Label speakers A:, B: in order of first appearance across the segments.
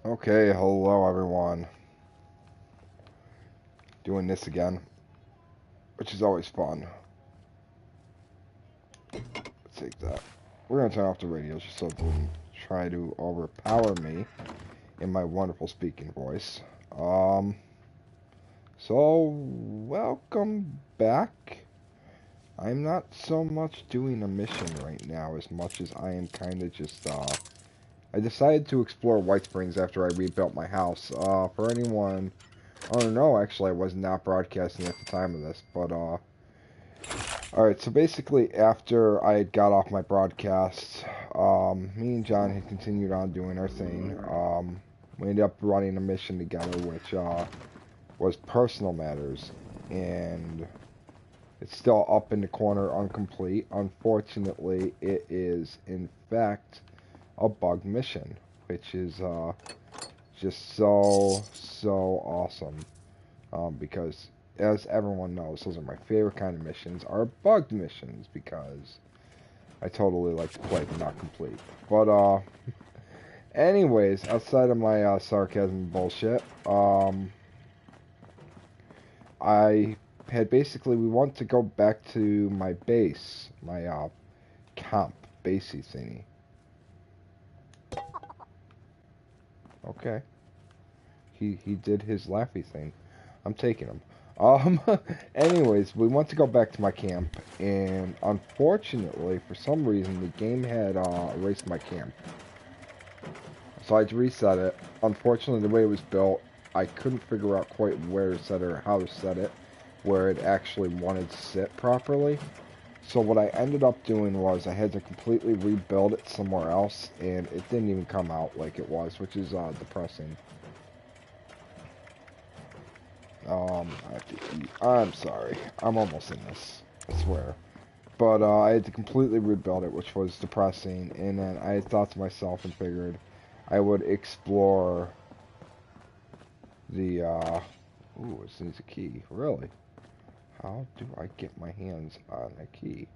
A: Okay, hello everyone. Doing this again, which is always fun. Let's take that. We're gonna turn off the radio just so it doesn't try to overpower me in my wonderful speaking voice. Um, so welcome back. I'm not so much doing a mission right now as much as I am kind of just, I decided to explore White Springs after I rebuilt my house. For anyone, oh no, actually I was not broadcasting at the time of this, but, alright, so basically after I had got off my broadcast, me and John had continued on doing our thing. We ended up running a mission together, which, was personal matters, and it's still up in the corner, incomplete. Unfortunately, it is, in fact, a bug mission, which is, just so awesome. Because as everyone knows, those are my favorite kind of missions, are bugged missions, because I totally like to play them not complete. But, anyways, outside of my, sarcasm and bullshit, I had basically, we want to go back to my base, my, camp, basey thingy. Okay. He did his laughy thing. I'm taking him. Anyways, we want to go back to my camp, and unfortunately, for some reason, the game had erased my camp. So I had to reset it. Unfortunately, the way it was built, I couldn't figure out quite where to set it or how to set it, where it actually wanted to sit properly. So what I ended up doing was I had to completely rebuild it somewhere else, and it didn't even come out like it was, which is depressing. I have to eat. I'm sorry. I'm almost in this. I swear. But I had to completely rebuild it, which was depressing. And then I had thought to myself and figured I would explore the. Ooh, this needs a key. Really? How do I get my hands on a key?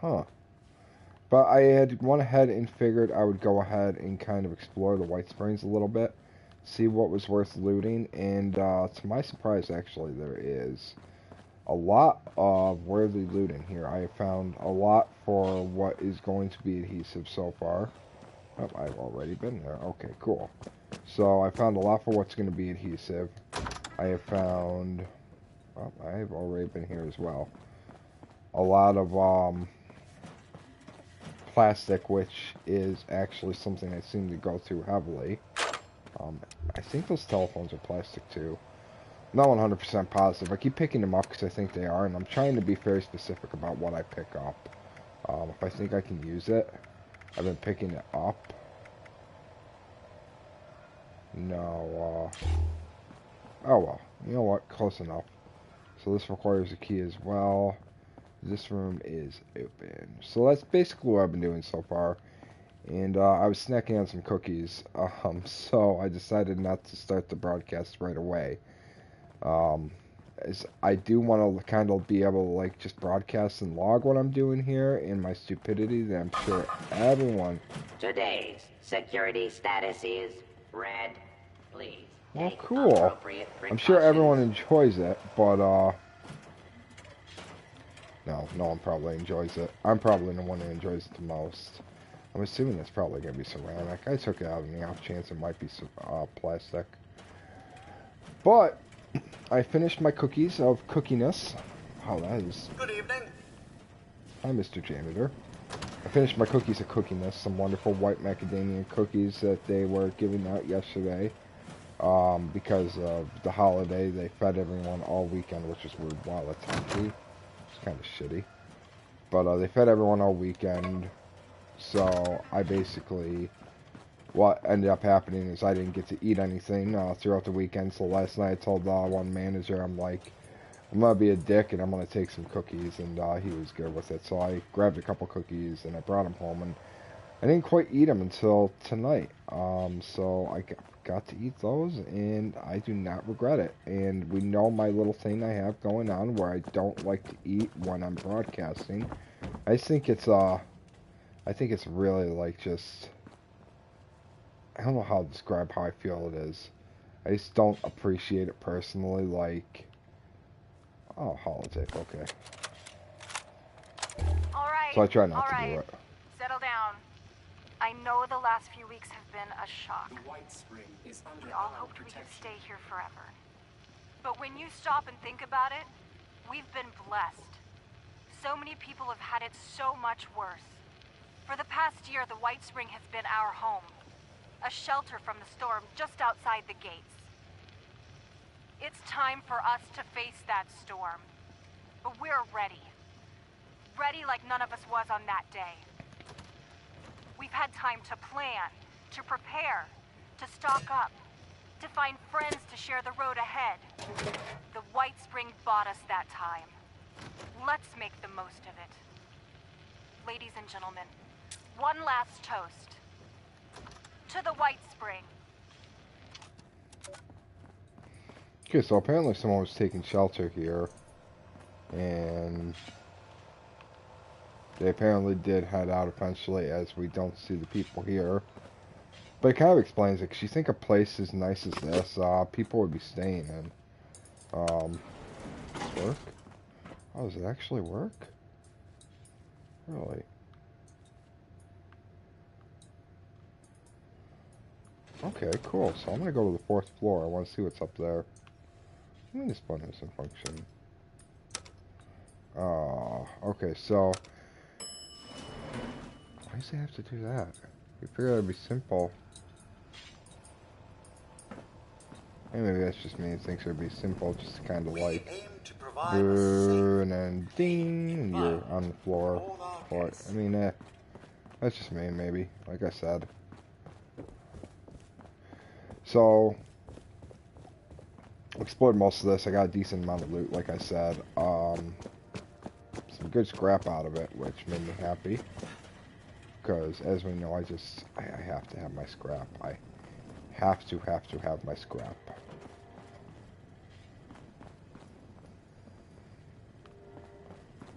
A: Huh. But I had went ahead and figured I would go ahead and kind of explore the White Springs a little bit, see what was worth looting, and to my surprise, actually, there is a lot of worthy loot in here. I have found a lot for what is going to be adhesive so far. Oh, I've already been there. Okay, cool. So I found a lot for what's going to be adhesive. I have found... Oh, I've already been here as well. A lot of plastic, which is actually something I seem to go through heavily. Um, I think those telephones are plastic too. Not 100% positive. I keep picking them up because I think they are, and I'm trying to be very specific about what I pick up. If I think I can use it, I've been picking it up. No, oh well. You know what? Close enough. So this requires a key as well. This room is open. So that's basically what I've been doing so far. And I was snacking on some cookies. So I decided not to start the broadcast right away. Um, as I do want to kind of be able to like just broadcast and log what I'm doing here and my stupidity that I'm sure everyone.
B: Today's security status is red. Please
A: Well,
B: take
A: cool.
B: appropriate
A: I'm sure
B: precautions.
A: everyone enjoys it, but no, no one probably enjoys it. I'm probably the one who enjoys it the most. I'm assuming it's probably gonna be ceramic. I took it out on the off chance it might be plastic. But I finished my cookies of cookiness. Oh, that is.
C: Good evening.
A: Hi, Mr. Janitor. I finished my cookies of cookiness. Some wonderful white macadamia cookies that they were giving out yesterday. Because of the holiday, they fed everyone all weekend, which is weird. Wow, that's empty. It's kind of shitty. But they fed everyone all weekend. So I basically, what ended up happening is I didn't get to eat anything throughout the weekend. So last night I told one manager, I'm like, I'm gonna be a dick and I'm gonna take some cookies, and he was good with it. So I grabbed a couple cookies and I brought them home, and I didn't quite eat them until tonight. So I got to eat those, and I do not regret it. And we know my little thing I have going on where I don't like to eat when I'm broadcasting. I think it's I think it's really like just I don't know how to describe how I feel it is. I just don't appreciate it personally, like... Oh, holotape, okay. So I try not to do it.
C: Settle down. I know the last few weeks have been a shock.
D: The White Spring is under
C: We all
D: our
C: hoped we could
D: protection.
C: stay here forever. But when you stop and think about it, we've been blessed. So many people have had it so much worse. For the past year, the White Spring has been our home. A shelter from the storm just outside the gates. It's time for us to face that storm. But we're ready. Ready like none of us was on that day. We've had time to plan, to prepare, to stock up, to find friends to share the road ahead. The White Spring bought us that time. Let's make the most of it. Ladies and gentlemen, one last toast. To the White Spring.
A: Okay, so apparently someone was taking shelter here, and they apparently did head out eventually, as we don't see the people here. But it kind of explains it, because you think a place as nice as this, people would be staying in. Does this work? Oh, does it actually work? Really? Okay, cool. So I'm gonna go to the 4th floor. I want to see what's up there. I mean, this button doesn't function. Okay, so... Why does it have to do that? You figure it'd be simple. Maybe that's just me. It thinks it'd be simple, just to kind of like... Boo, and then ding, and you're on the floor. But, I mean, that's just me, maybe. Like I said. So... explored most of this. I got a decent amount of loot, like I said. Some good scrap out of it, which made me happy. Because, as we know, I have to have my scrap. I have to have my scrap.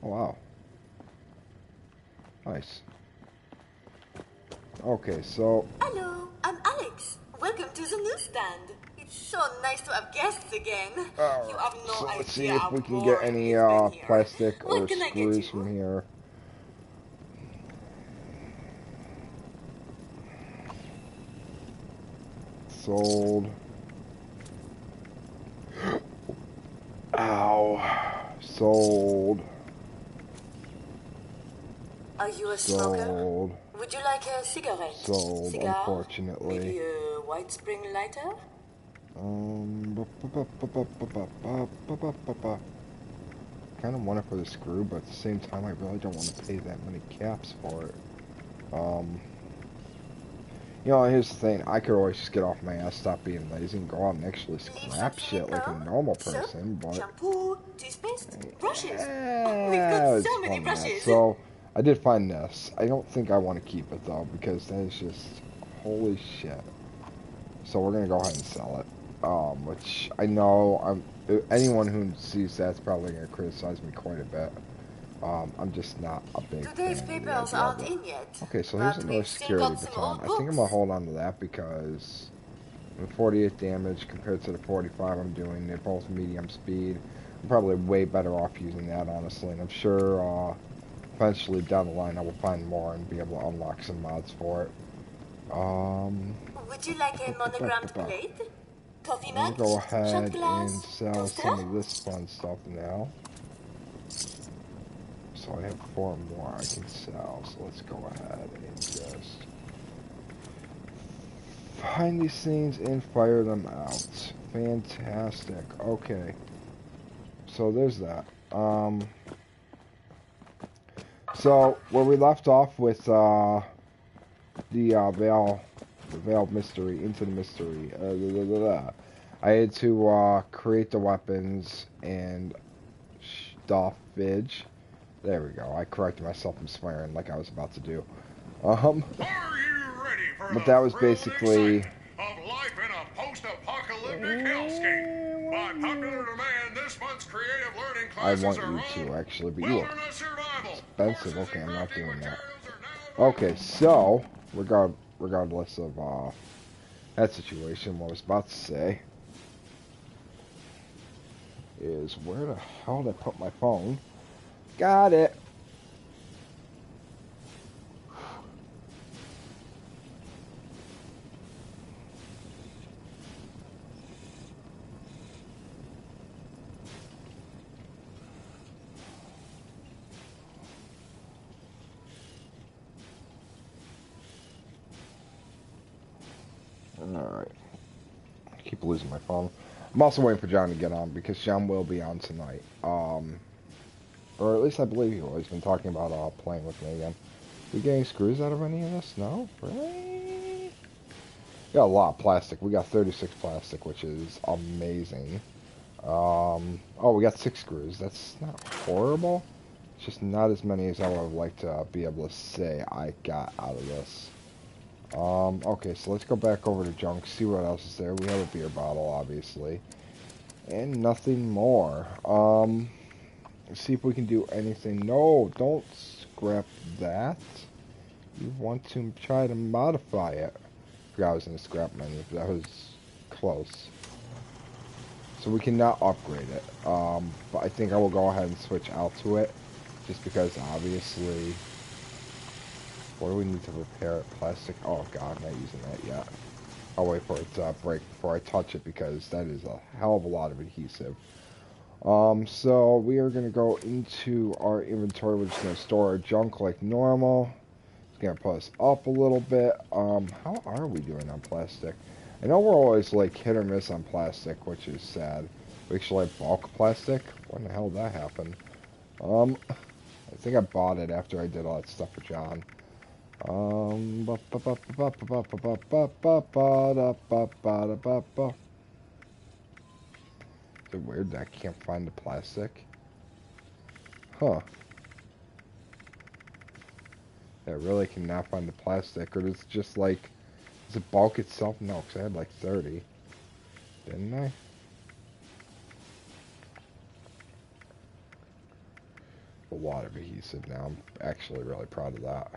A: Oh, wow. Nice. Okay, so...
E: Hello, I'm Alex. Welcome to the newsstand. It's so nice to have guests again. You have no
A: so
E: idea
A: let's see if
E: how
A: we can
E: boring
A: get any
E: it's been here.
A: plastic or
E: What can I get
A: screws
E: you?
A: from here. Sold. Ow. Sold.
E: Are you a smoker?
A: Sold.
E: Would you like a cigarette?
A: Sold,
E: Cigar?
A: unfortunately.
E: Maybe a White Spring lighter?
A: Kind of want it for the screw, but at the same time, I really don't want to pay that many caps for it. You know, here's the thing. I could always just get off my ass, stop being lazy, and go out and actually scrap shit like a normal person, but...
E: Shampoo, toothpaste, brushes. We've
A: Yeah,
E: got
A: it's
E: so many
A: fun, man.
E: brushes.
A: So, I did find this. I don't think I want to keep it, though, because that is just... Holy shit. So, we're going to go ahead and sell it. Which, I know, anyone who sees that's probably going to criticize me quite a bit. I'm just not a big
E: Today's
A: fan of the
E: papers
A: idea of
E: aren't
A: it.
E: in yet.
A: Okay, so
E: but
A: here's another
E: we've still
A: security
E: got some
A: baton.
E: old
A: I think I'm
E: books.
A: gonna hold on to that because the 48 damage compared to the 45 I'm doing, they're both medium speed. I'm probably way better off using that, honestly, and I'm sure eventually down the line I will find more and be able to unlock some mods for it.
E: Would you like a monogrammed plate? Coffee
A: I'm gonna
E: mug?
A: go
E: Shot
A: ahead
E: glass?
A: and sell
E: Toaster?
A: some of this fun stuff now. So I have 4 more I can sell, so let's go ahead and just find these things and fire them out. Fantastic. Okay. So there's that. So where we left off with the Veil mystery, into the mystery, I had to create the weapons and stuffage. There we go. I corrected myself from swearing like I was about to do.
F: Are you ready for
A: But that was
F: the thrill and
A: basically...
F: excitement of life in a post-apocalyptic hellscape? By popular demand, this month's creative learning
A: I
F: classes
A: want
F: are
A: you to,
F: on
A: actually, but you are
F: Wilderness Survival.
A: expensive.
F: Courses
A: Okay,
F: and
A: I'm not
F: crafting
A: doing that.
F: materials are now
A: Okay, so, regardless of that situation. What I was about to say is, where the hell did I put my phone? Got it. Alright. I keep losing my phone. I'm also waiting for John to get on, because John will be on tonight. Or at least I believe he will. He's been talking about playing with me again. We getting screws out of any of this? No? Really? We got a lot of plastic. We got 36 plastic, which is amazing. Oh, we got 6 screws. That's not horrible. It's just not as many as I would like to be able to say I got out of this. Okay, so let's go back over to junk, see what else is there. We have a beer bottle, obviously. And nothing more. Let's see if we can do anything. No, don't scrap that. You want to try to modify it. I forgot I was in the scrap menu. That was close. So we cannot upgrade it. But I think I will go ahead and switch out to it. Just because, obviously... What do we need to repair it? Plastic? Oh god, I'm not using that yet. I'll wait for it to break before I touch it, because that is a hell of a lot of adhesive. So we are going to go into our inventory. We're just going to store our junk like normal. It's going to put us up a little bit. How are we doing on plastic? I know we're always like hit or miss on plastic, which is sad. We actually have bulk plastic. When the hell did that happen? I think I bought it after I did all that stuff for John. Is it weird that I can't find the plastic? Huh. I really cannot find the plastic, or is it just like, is it bulk itself? No, because I had like 30. Didn't I? A lot of adhesive now. I'm actually really proud of that.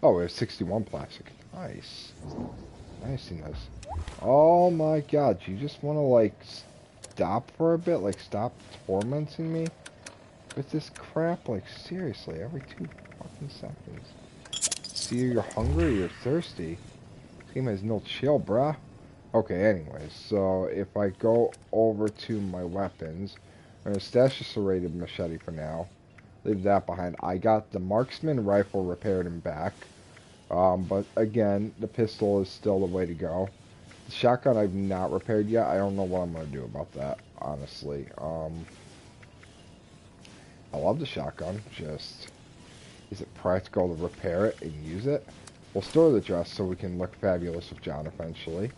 A: Oh, we have 61 plastic. Nice. Nice. Oh my god, you just want to like stop for a bit? Like stop tormenting me with this crap? Like seriously, every 2 fucking seconds. See, you're hungry or you're thirsty. This game has no chill, bruh. Okay, anyways, so if I go over to my weapons, I'm going to stash the serrated machete for now. Leave that behind. I got the marksman rifle repaired and back. But again, the pistol is still the way to go. The shotgun I've not repaired yet. I don't know what I'm going to do about that, honestly. I love the shotgun. Just, is it practical to repair it and use it? We'll store the dress so we can look fabulous with John eventually.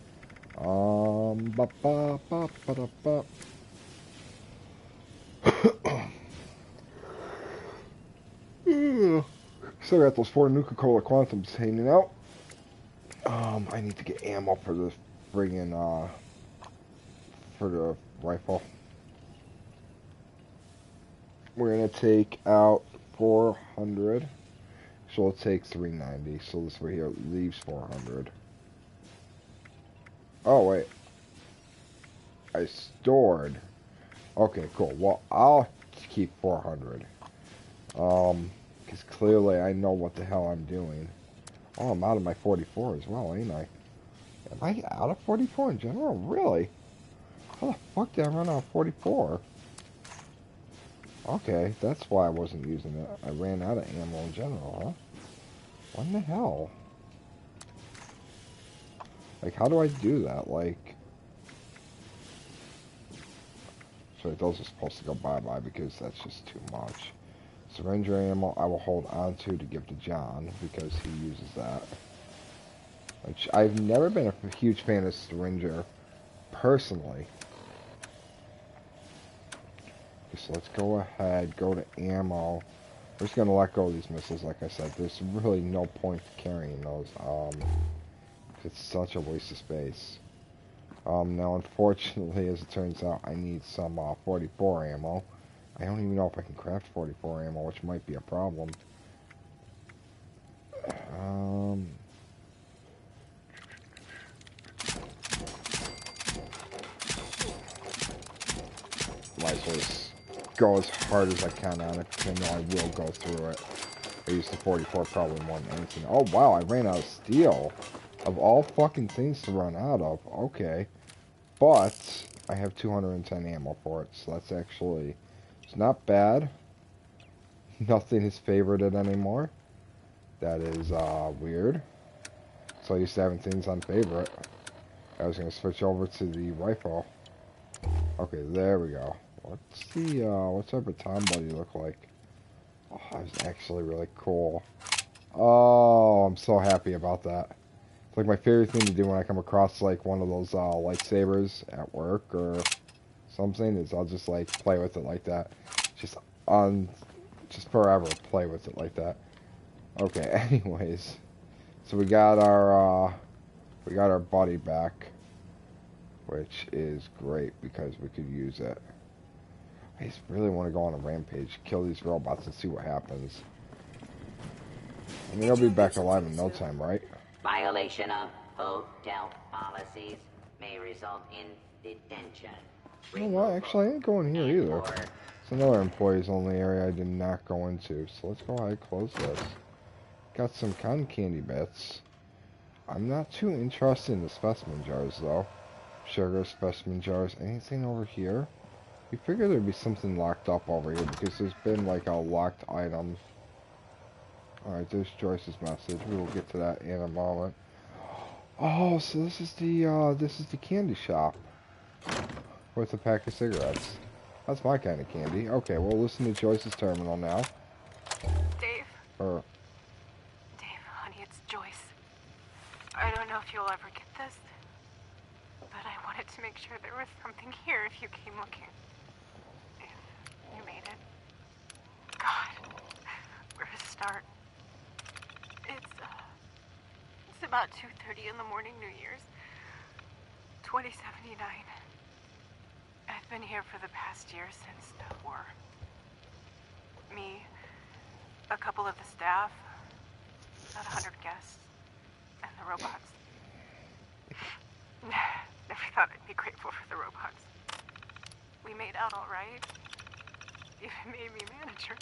A: Still got those 4 Nuka-Cola Quantums hanging out. I need to get ammo for the friggin', for the rifle. We're gonna take out 400. So we'll take 390. So this right here leaves 400. Oh, wait. I stored. Okay, cool. Well, I'll keep 400. Because clearly I know what the hell I'm doing. Oh, I'm out of my 44 as well, ain't I? Am I out of 44 in general? Really? How the fuck did I run out of 44? Okay, that's why I wasn't using it. I ran out of ammo in general, huh? What in the hell? Like, how do I do that? Like... So those are supposed to go bye-bye because that's just too much. Syringer ammo I will hold on to give to John because he uses that. Which I've never been a huge fan of Syringer personally. Okay, so let's go ahead, go to ammo. We're just gonna let go of these missiles, like I said. There's really no point carrying those. It's such a waste of space. Now unfortunately, as it turns out, I need some 44 ammo. I don't even know if I can craft 44 ammo, which might be a problem. Might as well just go as hard as I can on it, because I know I will go through it. I used the 44 probably more than anything. Oh wow, I ran out of steel. Of all fucking things to run out of. Okay. But I have 210 ammo for it, so that's actually, it's not bad. Nothing is favorited anymore. That is weird. So used to having things on favorite. I was gonna switch over to the rifle. Okay, there we go. What's our baton buddy look like? Oh, that's actually really cool. Oh, I'm so happy about that. It's like my favorite thing to do when I come across like one of those lightsabers at work or something is I'll just like play with it like that. Just forever play with it like that. Okay, anyways. So we got our buddy back, which is great because we could use it. I just really want to go on a rampage, kill these robots and see what happens. I mean, they'll be back alive in no time, right?
B: Violation of hotel policies may result in detention.
A: You know what? Actually, I ain't going here either. It's another employees only area I did not go into. So let's go ahead and close this. Got some cotton candy bits. I'm not too interested in the specimen jars though. Sugar specimen jars. Anything over here? You figure there'd be something locked up over here because there's been like a locked item. Alright, there's Joyce's message. We will get to that in a moment. Oh, so this is the candy shop. With a pack of cigarettes. That's my kind of candy. Okay, we'll listen to Joyce's terminal now.
C: Dave? Dave, honey, it's Joyce. I don't know if you'll ever get this, but I wanted to make sure there was something here if you came looking. If you made it. God, where to start? It's about 2:30 in the morning, New Year's, 2079. I've been here for the past year since the war. Me, a couple of the staff, about 100 guests, and the robots. Never thought I'd be grateful for the robots. We made out all right. Even made me manager.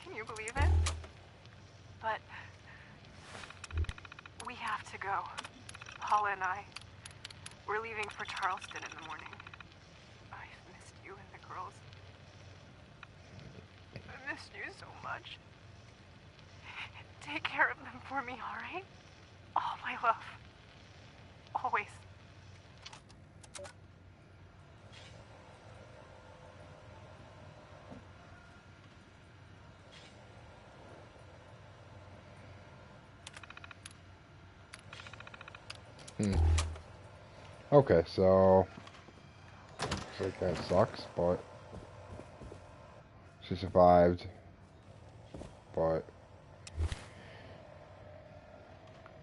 C: Can you believe it? But we have to go. Paula and I. We're leaving for Charleston in the morning. I've missed you and the girls. I missed you so much. Take care of them for me, all right? All my love. Always.
A: Okay, so it kind of sucks, but she survived. But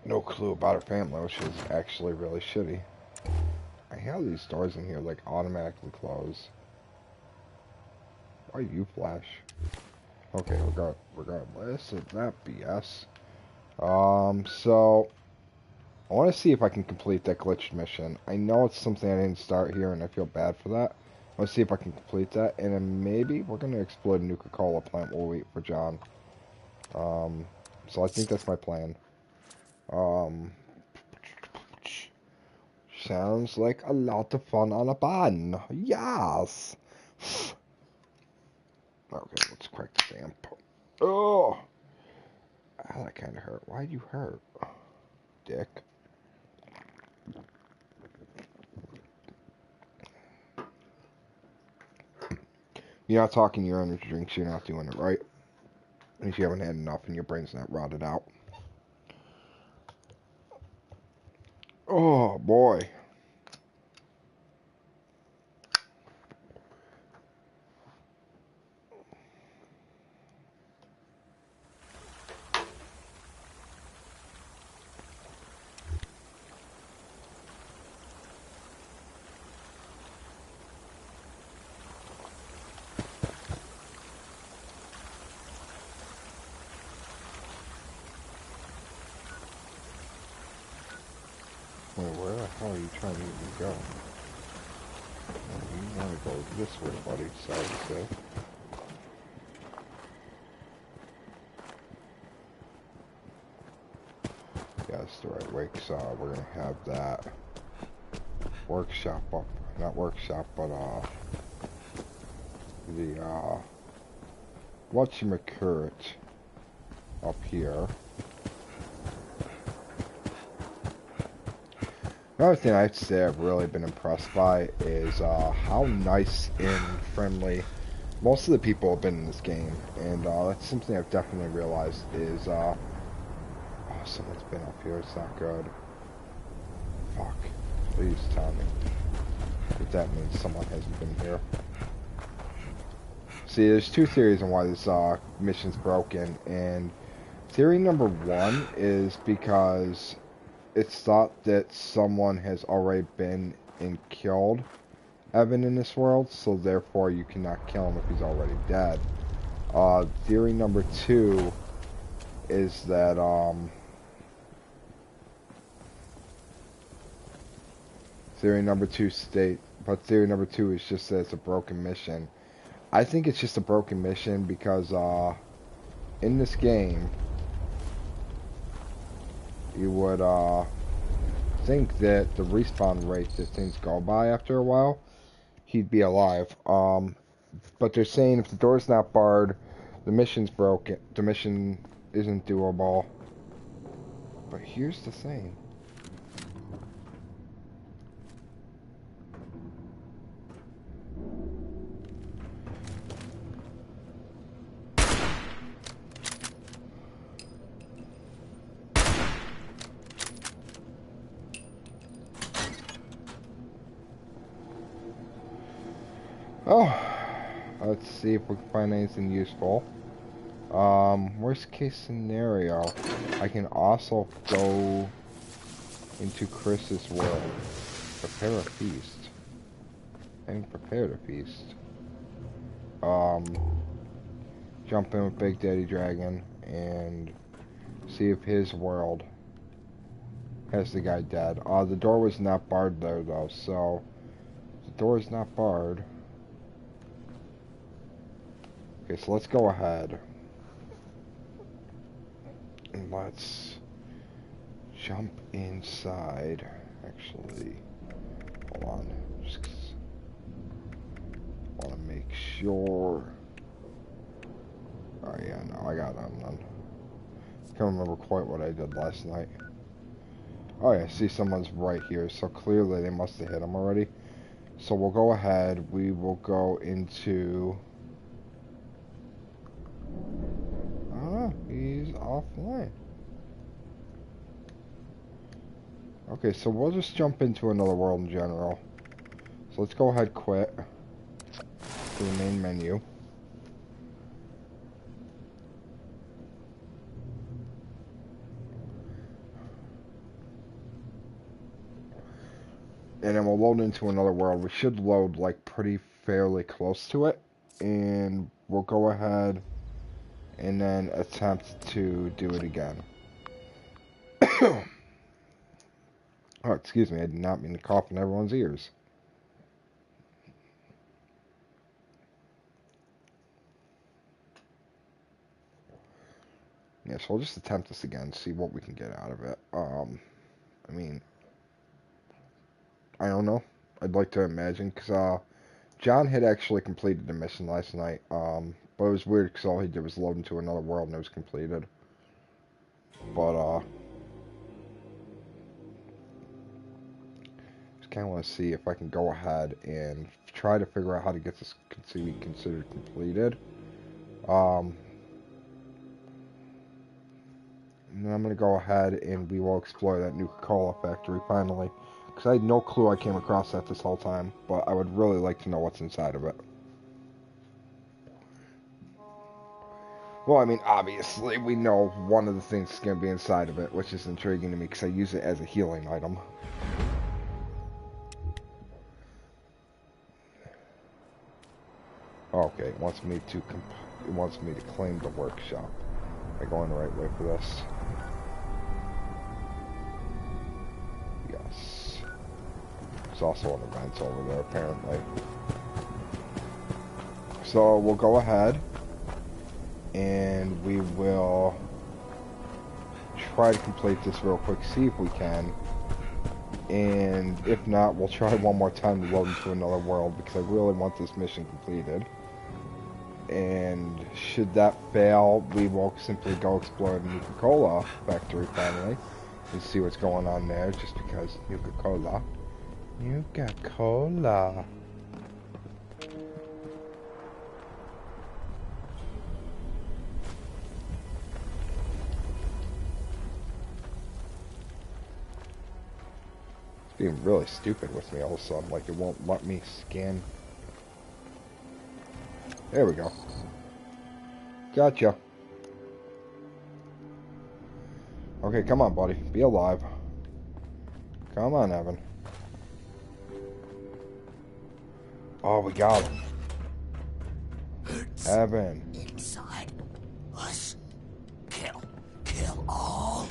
A: no clue about her family, which is actually really shitty. I have these doors in here like automatically close. Why you flash? Okay, regardless of that BS. So I want to see if I can complete that glitched mission. I know it's something I didn't start here, and I feel bad for that. I want to see if I can complete that, and then maybe we're going to explode a Nuka-Cola plant while we wait for John. So I think that's my plan. Sounds like a lot of fun on a bun. Yes! Okay, let's crack the damn... Oh! Ah, that kind of hurt. Why'd you hurt? Dick. You're not talking your energy drinks, you're not doing it right. If you haven't had enough and your brain's not rotted out. Oh, boy. Wait, where the hell are you trying to go? You want to go this way, buddy, sorry to say. Yeah, that's the right way, because we're going to have that workshop up. Not workshop, but the whatchamacallit up here. Another thing I'd say I've really been impressed by is how nice and friendly most of the people have been in this game, and that's something I've definitely realized is oh, someone's been up here. It's not good. Fuck. Please tell me if that means someone hasn't been here. See, there's two theories on why this mission's broken, and theory number one is because it's thought that someone has already been and killed Evan in this world, so therefore you cannot kill him if he's already dead. Theory number two is that, theory number two is just that it's a broken mission. I think it's just a broken mission because, in this game, you would think that the respawn rate that things go by after a while, he'd be alive. But they're saying if the door's not barred, the mission's broken. The mission isn't doable. But here's the thing. Oh, let's see if we can find anything useful. Worst case scenario, I can also go into Chris's world. Prepare a feast. I ain't prepared a feast. Jump in with Big Daddy Dragon and see if his world has the guy dead. The door was not barred there though, so the door is not barred. Okay, so let's go ahead and let's jump inside. Actually, hold on. Just want to make sure. Oh yeah, no, I got that one. Can't remember quite what I did last night. Oh yeah, see someone's right here, so clearly they must have hit him already. So we'll go ahead. We will go into. He's offline. Okay, so we'll just jump into another world in general. So let's go ahead, quit to the main menu. And then we'll load into another world. We should load like pretty fairly close to it. And we'll go ahead and then attempt to do it again. Oh, excuse me, I did not mean to cough in everyone's ears. Yeah, so we'll just attempt this again, see what we can get out of it. I mean, I don't know. I'd like to imagine, because, John had actually completed the mission last night, but it was weird because all he did was load into another world and it was completed. But, just kind of want to see if I can go ahead and try to figure out how to get this to be considered completed. And then I'm going to go ahead and we will explore that Nuka-Cola factory finally. Because I had no clue I came across that this whole time, but I would really like to know what's inside of it. Well, I mean, obviously, we know one of the things that's going to be inside of it, which is intriguing to me because I use it as a healing item. Okay, it wants me to claim the workshop. Am I going the right way for this? Yes. There's also an event over there, apparently. So we'll go ahead and we will try to complete this real quick, see if we can. And if not, we'll try one more time to load into another world because I really want this mission completed. And should that fail, we will simply go explore the Nuka-Cola factory finally and see what's going on there, just because Nuka-Cola. Nuka-Cola. It's being really stupid with me all of a sudden, like it won't let me scan. There we go. Gotcha. Okay, come on, buddy. Be alive. Come on, Evan. Oh, we got him. Evan.
D: Inside us. Kill all.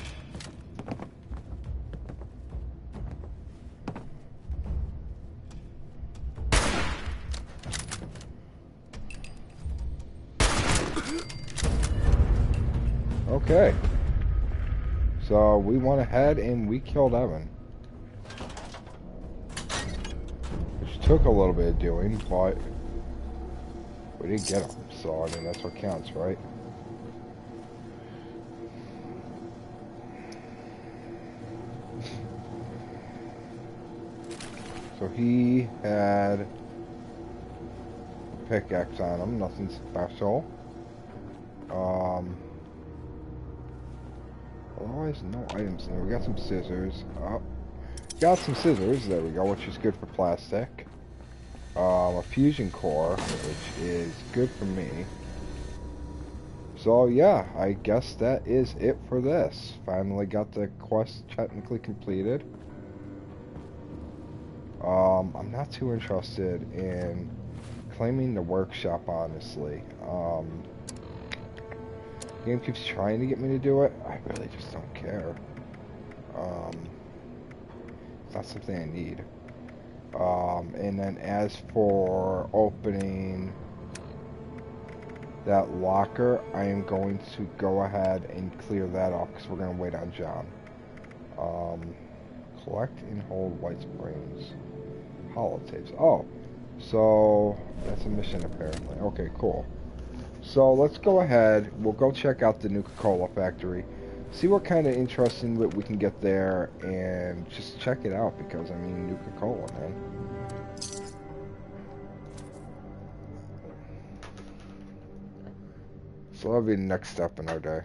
A: Okay. So we went ahead and we killed Evan. Which took a little bit of doing, but we did get him. So, I mean, that's what counts, right? So he had a pickaxe on him, nothing special. Otherwise, no items in there. We got some scissors. Got some scissors, there we go, which is good for plastic. A fusion core, which is good for me. So yeah, I guess that is it for this. Finally got the quest technically completed. I'm not too interested in claiming the workshop, honestly. The game keeps trying to get me to do it. I really just don't care. It's not something I need. And then as for opening that locker, I am going to go ahead and clear that off because we're going to wait on John. Collect and hold White Springs holotapes. Oh, so that's a mission apparently. Okay, cool. So let's go ahead. We'll go check out the Nuka-Cola factory. See what kind of interesting we can get there and just check it out because, I mean, Nuka-Cola, man. So that'll be the next step in our day.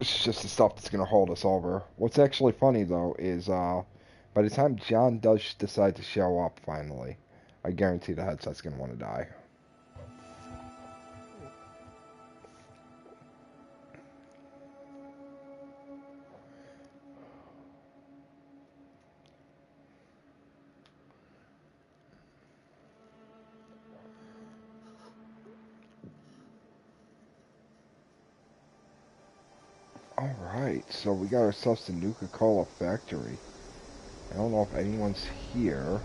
A: It's just the stuff that's going to hold us over. What's actually funny, though, is by the time John does decide to show up finally, I guarantee the headset's going to want to die. Alright, so we got ourselves the Nuka-Cola factory. I don't know if anyone's here. Or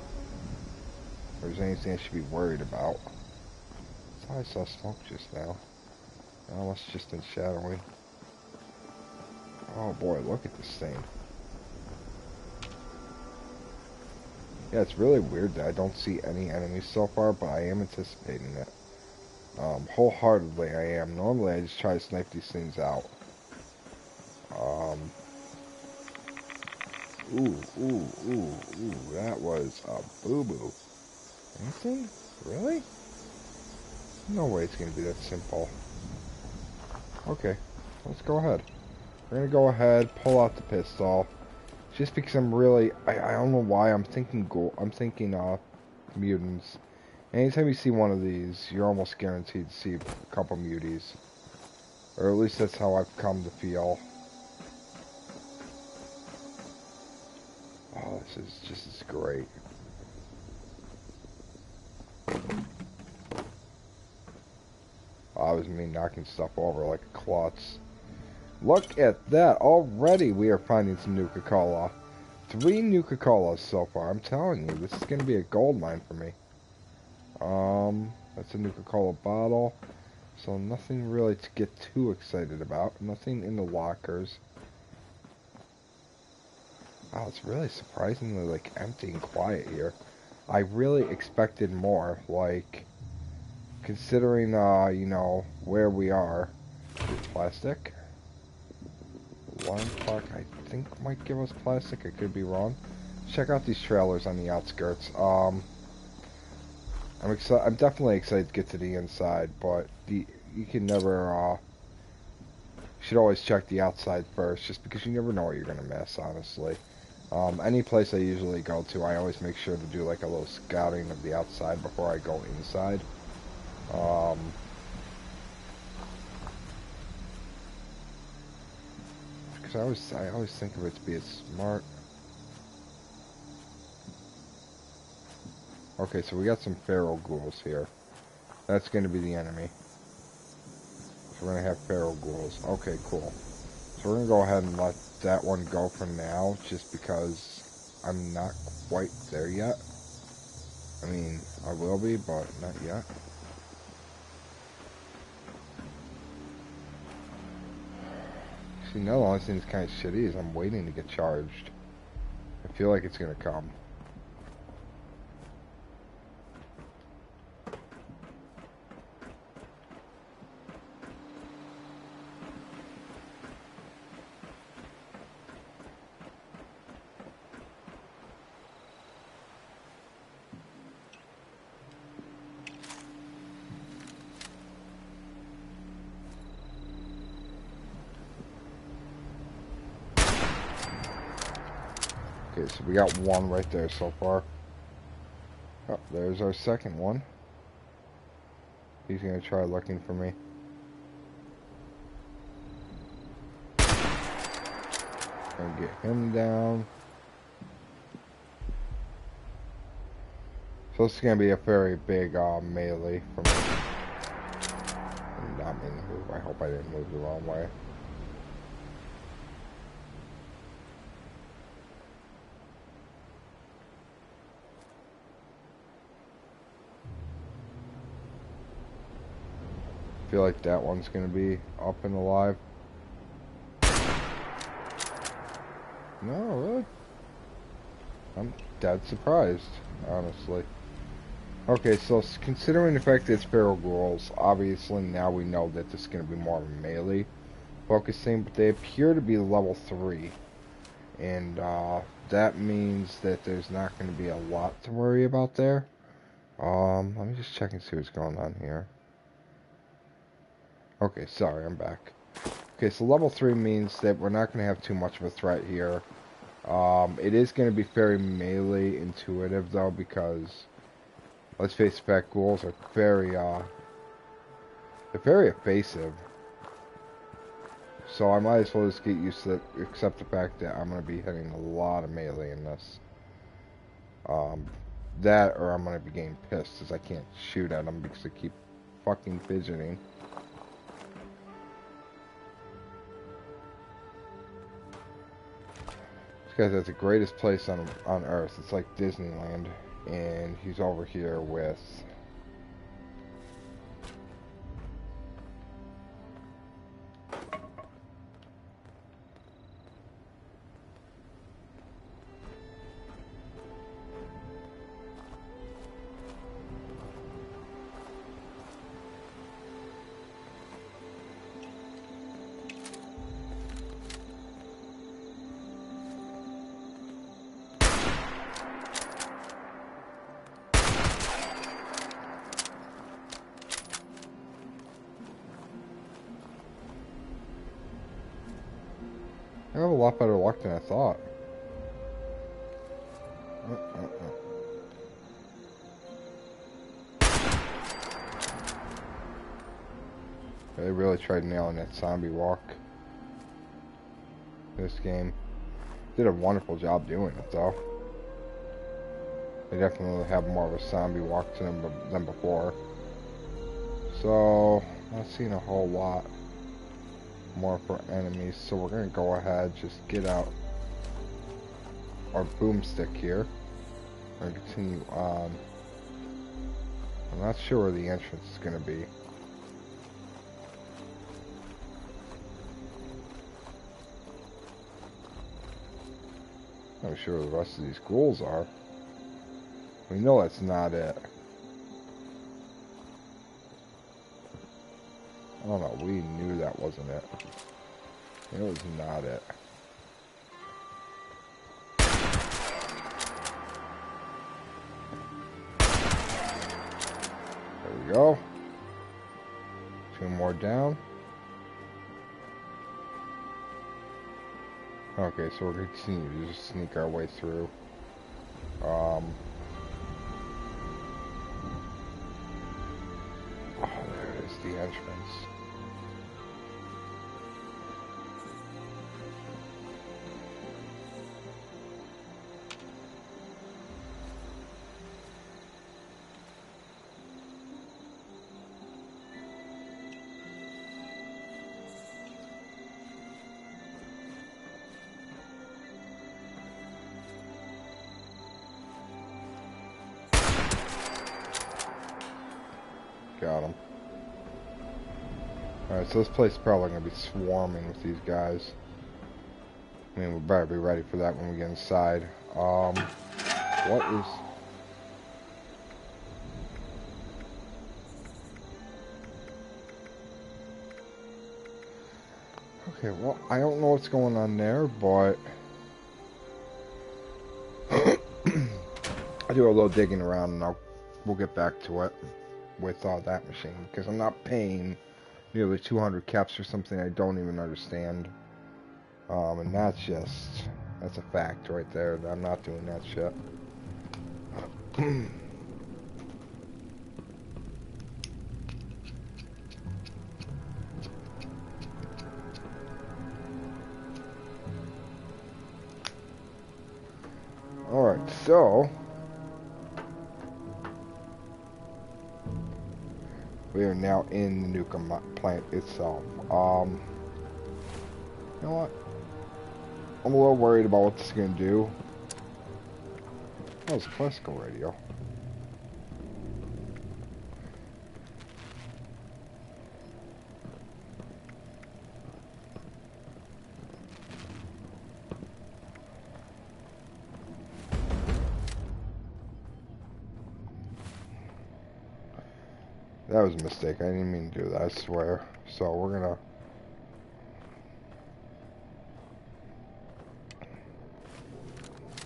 A: there's anything I should be worried about. I thought I saw smoke just now. Oh, that's just in shadowing. Oh boy, look at this thing. Yeah, it's really weird that I don't see any enemies so far, but I am anticipating it. Wholeheartedly I am. Normally I just try to snipe these things out. Ooh, that was a boo-boo. Anything? Really? No way it's gonna be that simple. Okay, let's go ahead. We're gonna go ahead, pull out the pistol. Just because I'm really, I don't know why, I'm thinking mutants. Anytime you see one of these, you're almost guaranteed to see a couple muties. Or at least that's how I've come to feel. Oh, this is great. Oh, it was me knocking stuff over like a klutz. Look at that. Already we are finding some Nuka-Cola. 3 Nuka-Colas so far. I'm telling you, this is going to be a gold mine for me. That's a Nuka-Cola bottle. So nothing really to get too excited about. Nothing in the lockers. Wow, it's really surprisingly, like, empty and quiet here. I really expected more, like, considering, you know, where we are. Plastic. Alarm clock, I think, might give us plastic. I could be wrong. Check out these trailers on the outskirts. I'm definitely excited to get to the inside, but you can never, you should always check the outside first, just because you never know what you're gonna miss, honestly. Any place I usually go to, I always make sure to do like a little scouting of the outside before I go inside. Because I always think of it to be as smart. Okay, so we got some feral ghouls here. That's going to be the enemy. So we're going to have feral ghouls. Okay, cool. So we're going to go ahead and let that one go for now, just because I'm not quite there yet. I mean, I will be, but not yet. See, now the only thing that's kind of shitty is I'm waiting to get charged. I feel like it's going to come. Okay, so we got one right there so far. Oh, there's our second one. He's gonna try looking for me. Gonna get him down. So this is gonna be a very big melee for me. I did not mean to move. I hope I didn't move the wrong way. I feel like that one's gonna be up and alive. No, really? I'm dead surprised, honestly. Okay, so considering the fact that it's feral ghouls, obviously now we know that this is gonna be more of a melee focusing, but they appear to be level 3. And that means that there's not gonna be a lot to worry about there. Let me just check and see what's going on here. Okay, sorry, I'm back. Okay, so level 3 means that we're not going to have too much of a threat here. It is going to be very melee intuitive, though, because, let's face the fact, ghouls are very, they're very evasive. So I might as well just get used to it, accept the fact that I'm going to be hitting a lot of melee in this. That, or I'm going to be getting pissed, as I can't shoot at them because they keep fucking fidgeting. This guy's at the greatest place on Earth. It's like Disneyland, and he's over here with I have a lot better luck than I thought. They really tried nailing that zombie walk. This game did a wonderful job doing it, though. They definitely have more of a zombie walk to them than before. So, not seeing a whole lot more for enemies, so we're gonna go ahead, just get out. our boomstick here. We're gonna continue on. I'm not sure where the entrance is gonna be. Not sure where the rest of these ghouls are. We know that's not it. I don't know, we knew that wasn't it. It was not it. There we go. 2 more down. Okay, so we're going to continue to just sneak our way through. Oh, there is the entrance. Got him. Alright, so this place is probably going to be swarming with these guys. I mean, we better be ready for that when we get inside. What is... Okay, well, I don't know what's going on there, but... I'll do a little digging around and we'll get back to it with that machine, because I'm not paying nearly 200 caps for something I don't even understand. And that's a fact right there. I'm not doing that shit. Alright, so we are now in the Nukem plant itself. You know what? I'm a little worried about what this is going to do. Oh, it's a classical radio. That was a mistake. I didn't mean to do that, I swear. So we're gonna...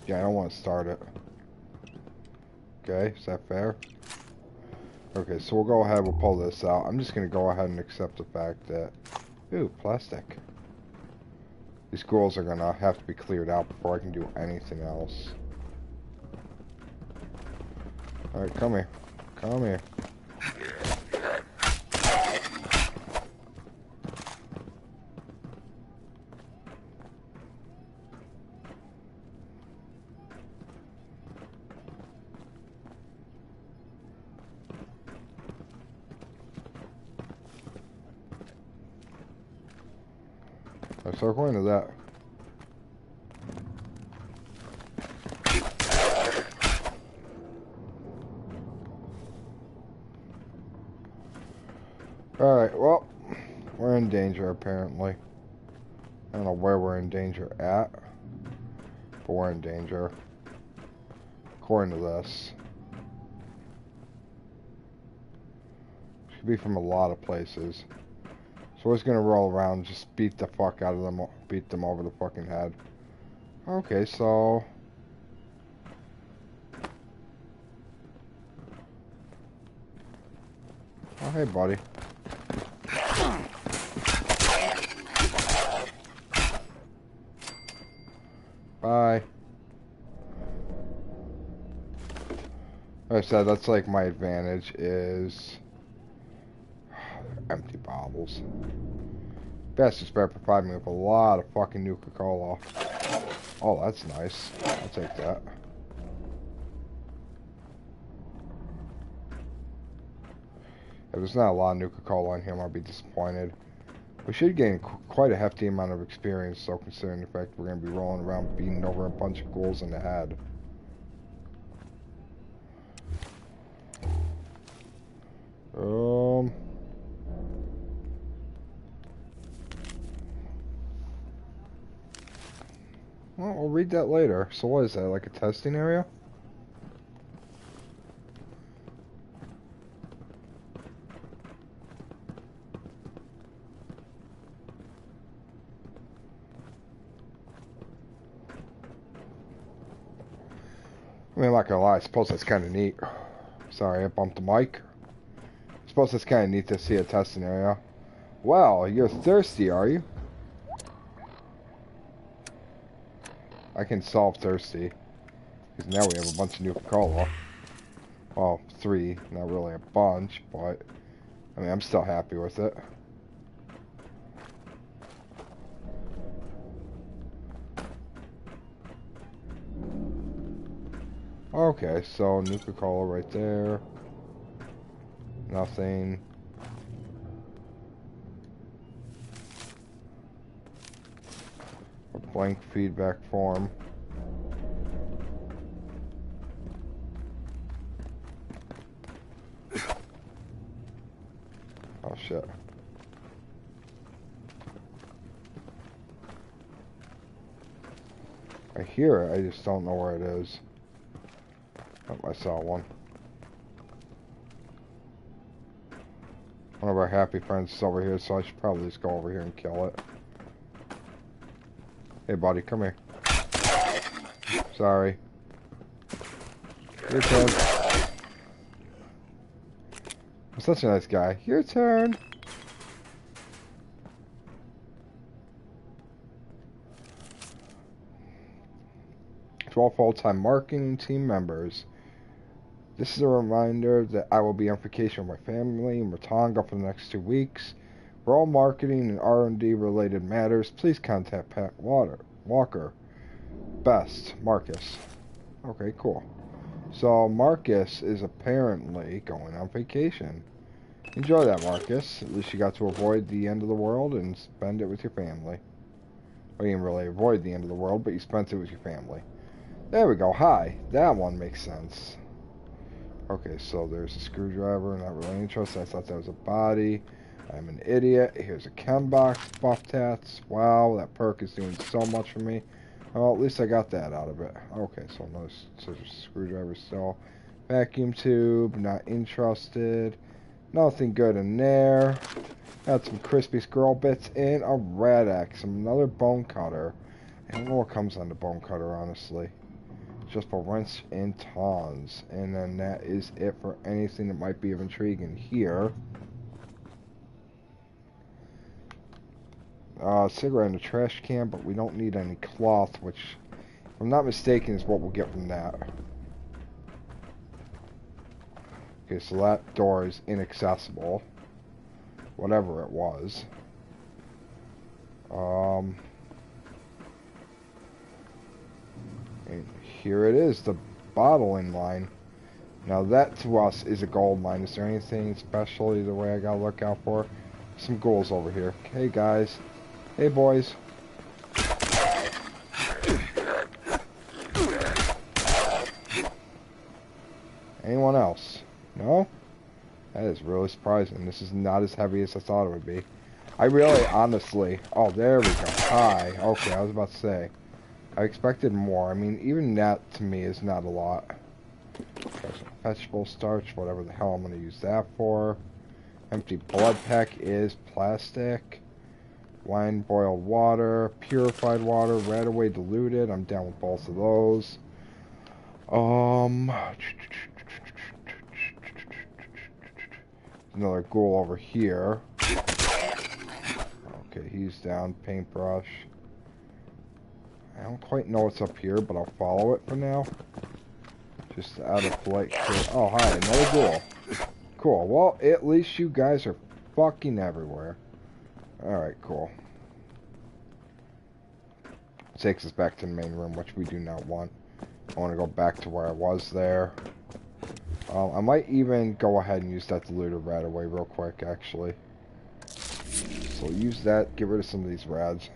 A: Yeah, I don't want to start it. Okay, is that fair? Okay, so we'll go ahead, we'll pull this out. I'm just gonna go ahead and accept the fact that... Ooh, plastic. These ghouls are gonna have to be cleared out before I can do anything else. Alright, come here. Come here. So according to that, alright, well, we're in danger apparently. I don't know where we're in danger at, but we're in danger. According to this. Could be from a lot of places. So we're just gonna roll around, just beat the fuck out of them, beat them over the fucking head. Okay, so... Oh, hey, buddy. Bye. Like I said, that's like my advantage is... empty bottles. Bastards better provide me with a lot of fucking Nuka-Cola. Oh, that's nice. I'll take that. If there's not a lot of Nuka-Cola in here, I'll be disappointed. We should gain quite a hefty amount of experience, so considering the fact we're going to be rolling around beating over a bunch of ghouls in the head. Well, we'll read that later. So what is that, like a testing area? I mean, I'm not gonna lie, I suppose that's kind of neat. Sorry, I bumped the mic. I suppose that's kind of neat to see a testing area. Well, you're thirsty, are you? I can solve thirsty. Because now we have a bunch of Nuka-Cola. Well, 3, not really a bunch, but I mean, I'm still happy with it. Okay, so Nuka-Cola right there. Nothing. A blank feedback form. Oh shit. I hear it, I just don't know where it is. Oh, I saw one. One of our happy friends is over here, so I should probably just go over here and kill it. Hey buddy, come here. Sorry. Your turn. I'm such a nice guy. Your turn. All full-time marketing team members. This is a reminder that I will be on vacation with my family in Ratonga for the next 2 weeks. For all marketing and R&D related matters, please contact Pat Walker. Best, Marcus. Okay, cool. So Marcus is apparently going on vacation. Enjoy that, Marcus. At least you got to avoid the end of the world and spend it with your family. Well, you didn't really avoid the end of the world, but you spent it with your family. There we go. Hi. That one makes sense. Okay, so there's a screwdriver. Not really interested. I thought that was a body. I'm an idiot. Here's a chem box. Buff tats. Wow, that perk is doing so much for me. Well, at least I got that out of it. Okay, so another screwdriver still. Vacuum tube. Not interested. Nothing good in there. Got some crispy squirrel bits and a rat axe. Another bone cutter. I don't know what comes on the bone cutter, honestly. Just for wrench and tongs. And then that is it for anything that might be of intrigue in here. Cigarette in the trash can, but we don't need any cloth, which, if I'm not mistaken, is what we'll get from that. Okay, so that door is inaccessible. Whatever it was. And here it is, the bottling line. Now that to us is a gold mine. Is there anything special either way I gotta look out for? Some ghouls over here. Hey guys. Hey boys. Anyone else? No? That is really surprising. This is not as heavy as I thought it would be. I really, honestly... Oh, there we go. Hi. Okay, I was about to say. I expected more. I mean, even that to me is not a lot. Vegetable starch, whatever the hell I'm going to use that for. Empty blood pack is plastic. Wine boiled water, purified water, right away diluted. I'm down with both of those. Another ghoul over here. Okay, he's down. Paintbrush. I don't quite know what's up here, but I'll follow it for now. Just out of polite. Oh, hi, another ghoul. Cool. Well, at least you guys are fucking everywhere. Alright, cool. Takes us back to the main room, which we do not want. I want to go back to where I was there. I might even go ahead and use that diluter right away real quick, actually. So use that, get rid of some of these rads.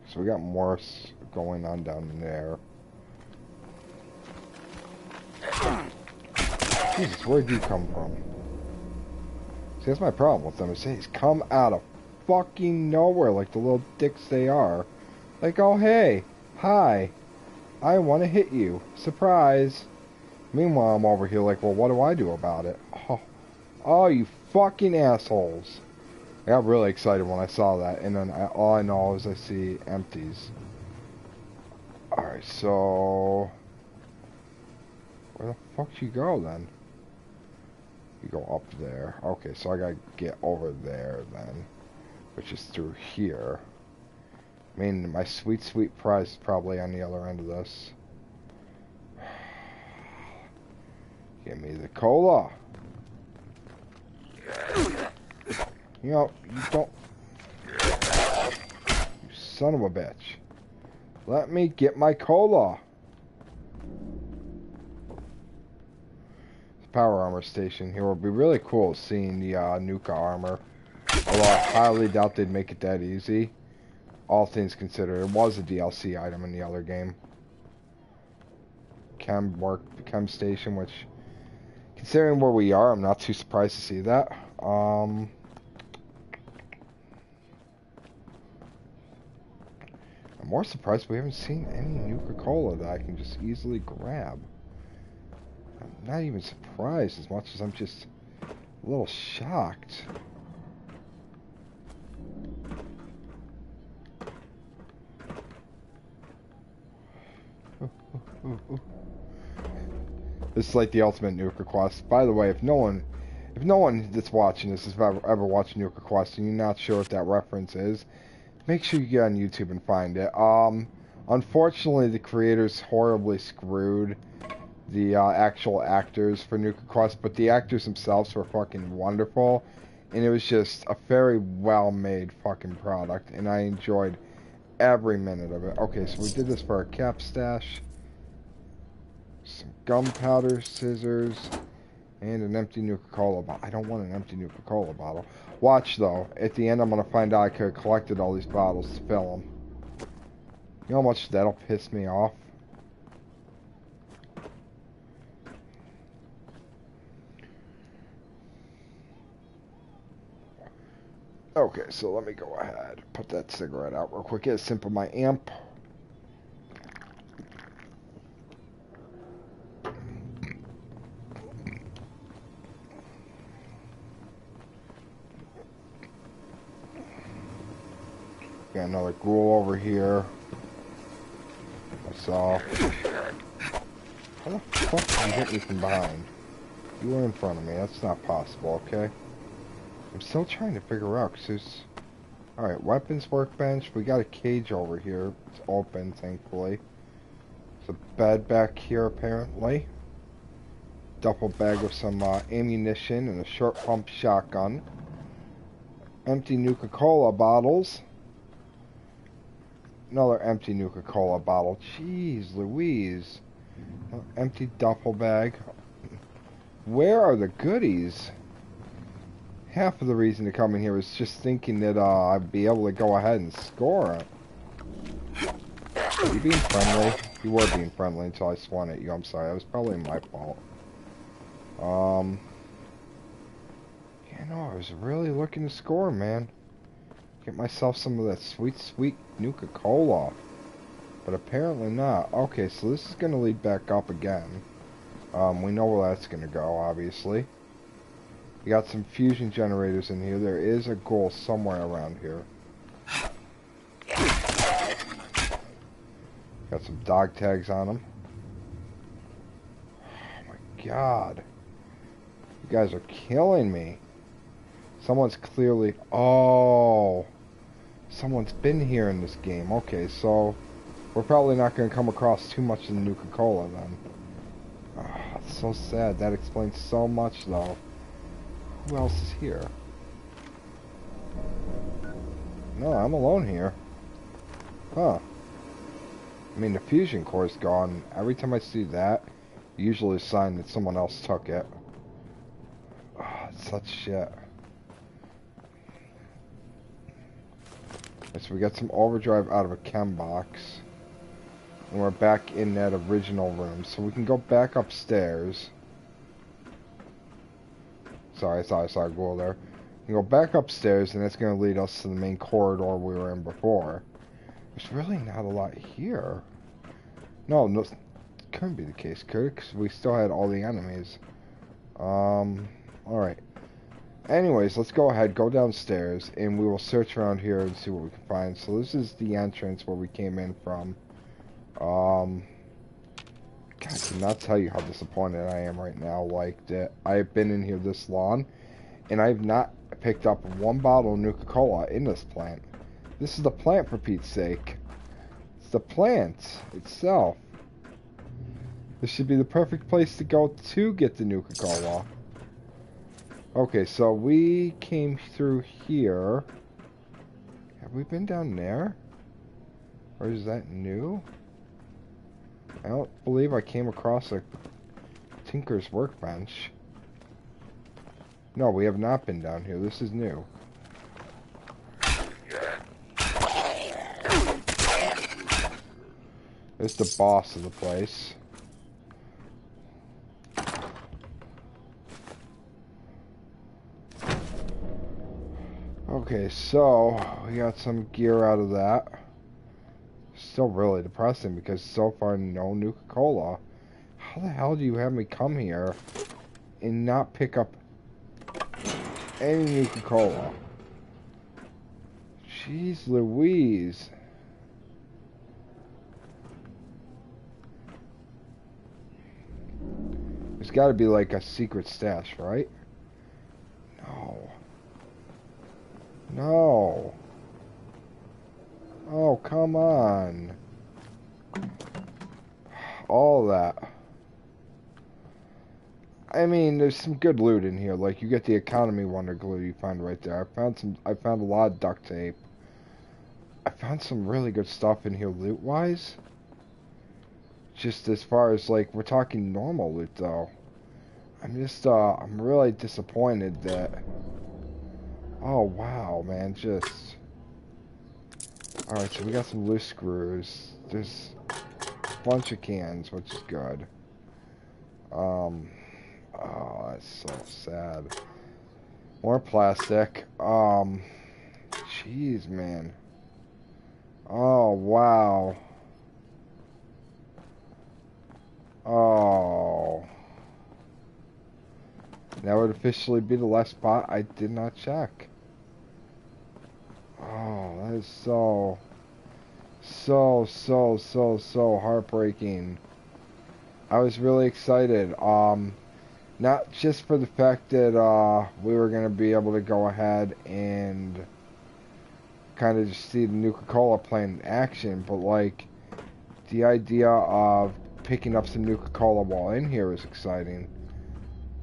A: So we got more going on down there. Jesus, where'd you come from? See, that's my problem with them. Is they come out of fucking nowhere like the little dicks they are. Like, oh hey, hi, I want to hit you. Surprise. Meanwhile, I'm over here like, well, what do I do about it? Oh, you fucking assholes. I got really excited when I saw that, and then all I know is I see empties. Alright, so... where the fuck you go, then? You go up there. Okay, so I gotta get over there, then. Which is through here. I mean, my sweet, sweet prize is probably on the other end of this. Give me the cola. You know, you don't... you son of a bitch. Let me get my cola. The power armor station here would be really cool seeing the Nuka armor. Although I highly doubt they'd make it that easy. All things considered, it was a DLC item in the other game. Chem station, which, considering where we are, I'm not too surprised to see that. I'm more surprised we haven't seen any Nuka-Cola that I can just easily grab. I'm not even surprised as much as I'm just a little shocked. This is like the ultimate Nuka Quest. By the way, if no one that's watching this has ever watched Nuka Quest and you're not sure what that reference is, make sure you get on YouTube and find it. Unfortunately, the creators horribly screwed the actual actors for Nuka Quest, but the actors themselves were fucking wonderful, and it was just a very well-made fucking product, and I enjoyed every minute of it. Okay, so we did this for our cap stash. Some gunpowder, scissors, and an empty Nuka-Cola bottle. I don't want an empty Nuka-Cola bottle. Watch, though. At the end, I'm going to find out I could have collected all these bottles to fill them. You know how much that'll piss me off? Okay, so let me go ahead. Put that cigarette out real quick. Get a simple my amp. Got another ghoul over here. I saw. How the fuck did you hit me from behind? You were in front of me. That's not possible, okay? I'm still trying to figure out, because there's... Alright, weapons workbench. We got a cage over here. It's open, thankfully. There's a bed back here, apparently. Duffel bag with some ammunition and a short pump shotgun. Empty Nuka-Cola bottles. Another empty Nuka-Cola bottle. Jeez Louise. Empty duffel bag. Where are the goodies? Half of the reason to come in here was just thinking that I'd be able to go ahead and score it. Are you being friendly? You were being friendly until I swung at you. I'm sorry. That was probably my fault. Yeah, no, I was really looking to score, man. Get myself some of that sweet, sweet Nuka-Cola. But apparently not. Okay, so this is going to lead back up again. We know where that's going to go, obviously. We got some fusion generators in here. There is a ghoul somewhere around here. Got some dog tags on them. god. You guys are killing me. Someone's clearly... Oh. Someone's been here in this game. Okay, so... We're probably not going to come across too much of the Nuka-Cola then. Oh, it's so sad. That explains so much, though. Who else is here? No, I'm alone here. Huh. I mean, the fusion core is gone. Every time I see that, usually a sign that someone else took it. Oh, it's such shit. So we got some overdrive out of a chem box. And we're back in that original room. So we can go back upstairs. Sorry, I saw a ghoul there. We can go back upstairs, and that's going to lead us to the main corridor we were in before. There's really not a lot here. No, couldn't be the case, could it? Because we still had all the enemies. Alright. Anyways, let's go ahead, go downstairs, and we will search around here and see what we can find. So this is the entrance where we came in from. God, I cannot tell you how disappointed I am right now. Like, that I've been in here this long, and I've not picked up one bottle of Nuka-Cola in this plant. This is the plant, for Pete's sake. It's the plant itself. This should be the perfect place to go to get the Nuka-Cola. Okay, so we came through here. Have we been down there? Or is that new? I don't believe I came across a Tinker's workbench. No, we have not been down here. This is new. It's the boss of the place. Okay, so we got some gear out of that. Still really depressing because so far no Nuka-Cola. How the hell do you have me come here and not pick up any Nuka-Cola? Jeez Louise. There's got to be like a secret stash, right? No. No. Oh, come on. All that. I mean, there's some good loot in here. Like, you get the economy wonder glue you find right there. I found a lot of duct tape. I found some really good stuff in here loot-wise. Just as far as, like, we're talking normal loot, though. I'm really disappointed that... Oh, wow, man, just... Alright, so we got some loose screws. There's a bunch of cans, which is good. Oh, that's so sad. More plastic. Jeez, man. Oh, wow. Oh. That would officially be the last spot I did not check. Oh, that is so heartbreaking. I was really excited. Not just for the fact that we were going to be able to go ahead and kind of just see the Nuka-Cola plant in action, but like the idea of picking up some Nuka-Cola while in here is exciting.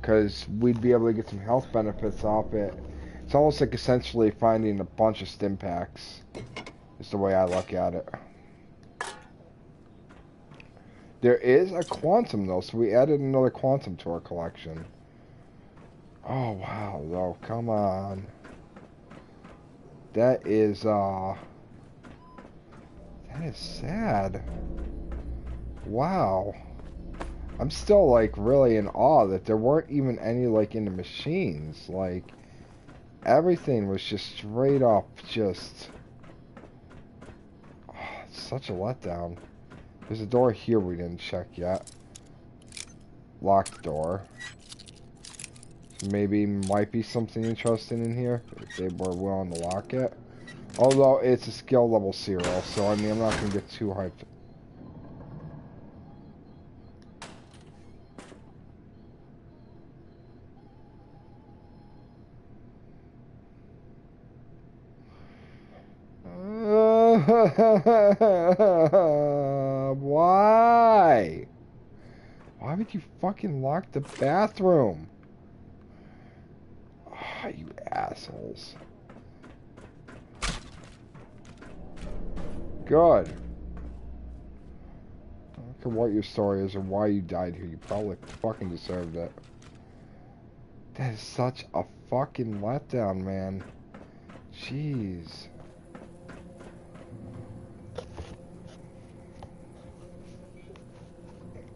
A: Because we'd be able to get some health benefits off it. It's almost like essentially finding a bunch of stim packs. Is the way I look at it. There is a quantum though, so we added another quantum to our collection. Oh wow, though, come on. That is sad. Wow. I'm still like really in awe that there weren't even any like in the machines. Like everything was just straight up just it's such a letdown. There's a door here we didn't check yet. Locked door. So maybe might be something interesting in here if they were willing to lock it. Although it's a skill level 0, so I mean I'm not gonna get too hyped. Why? Why would you fucking lock the bathroom? Ah, you assholes. Good. I don't care what your story is or why you died here. You probably fucking deserved it. That is such a fucking letdown, man. Jeez.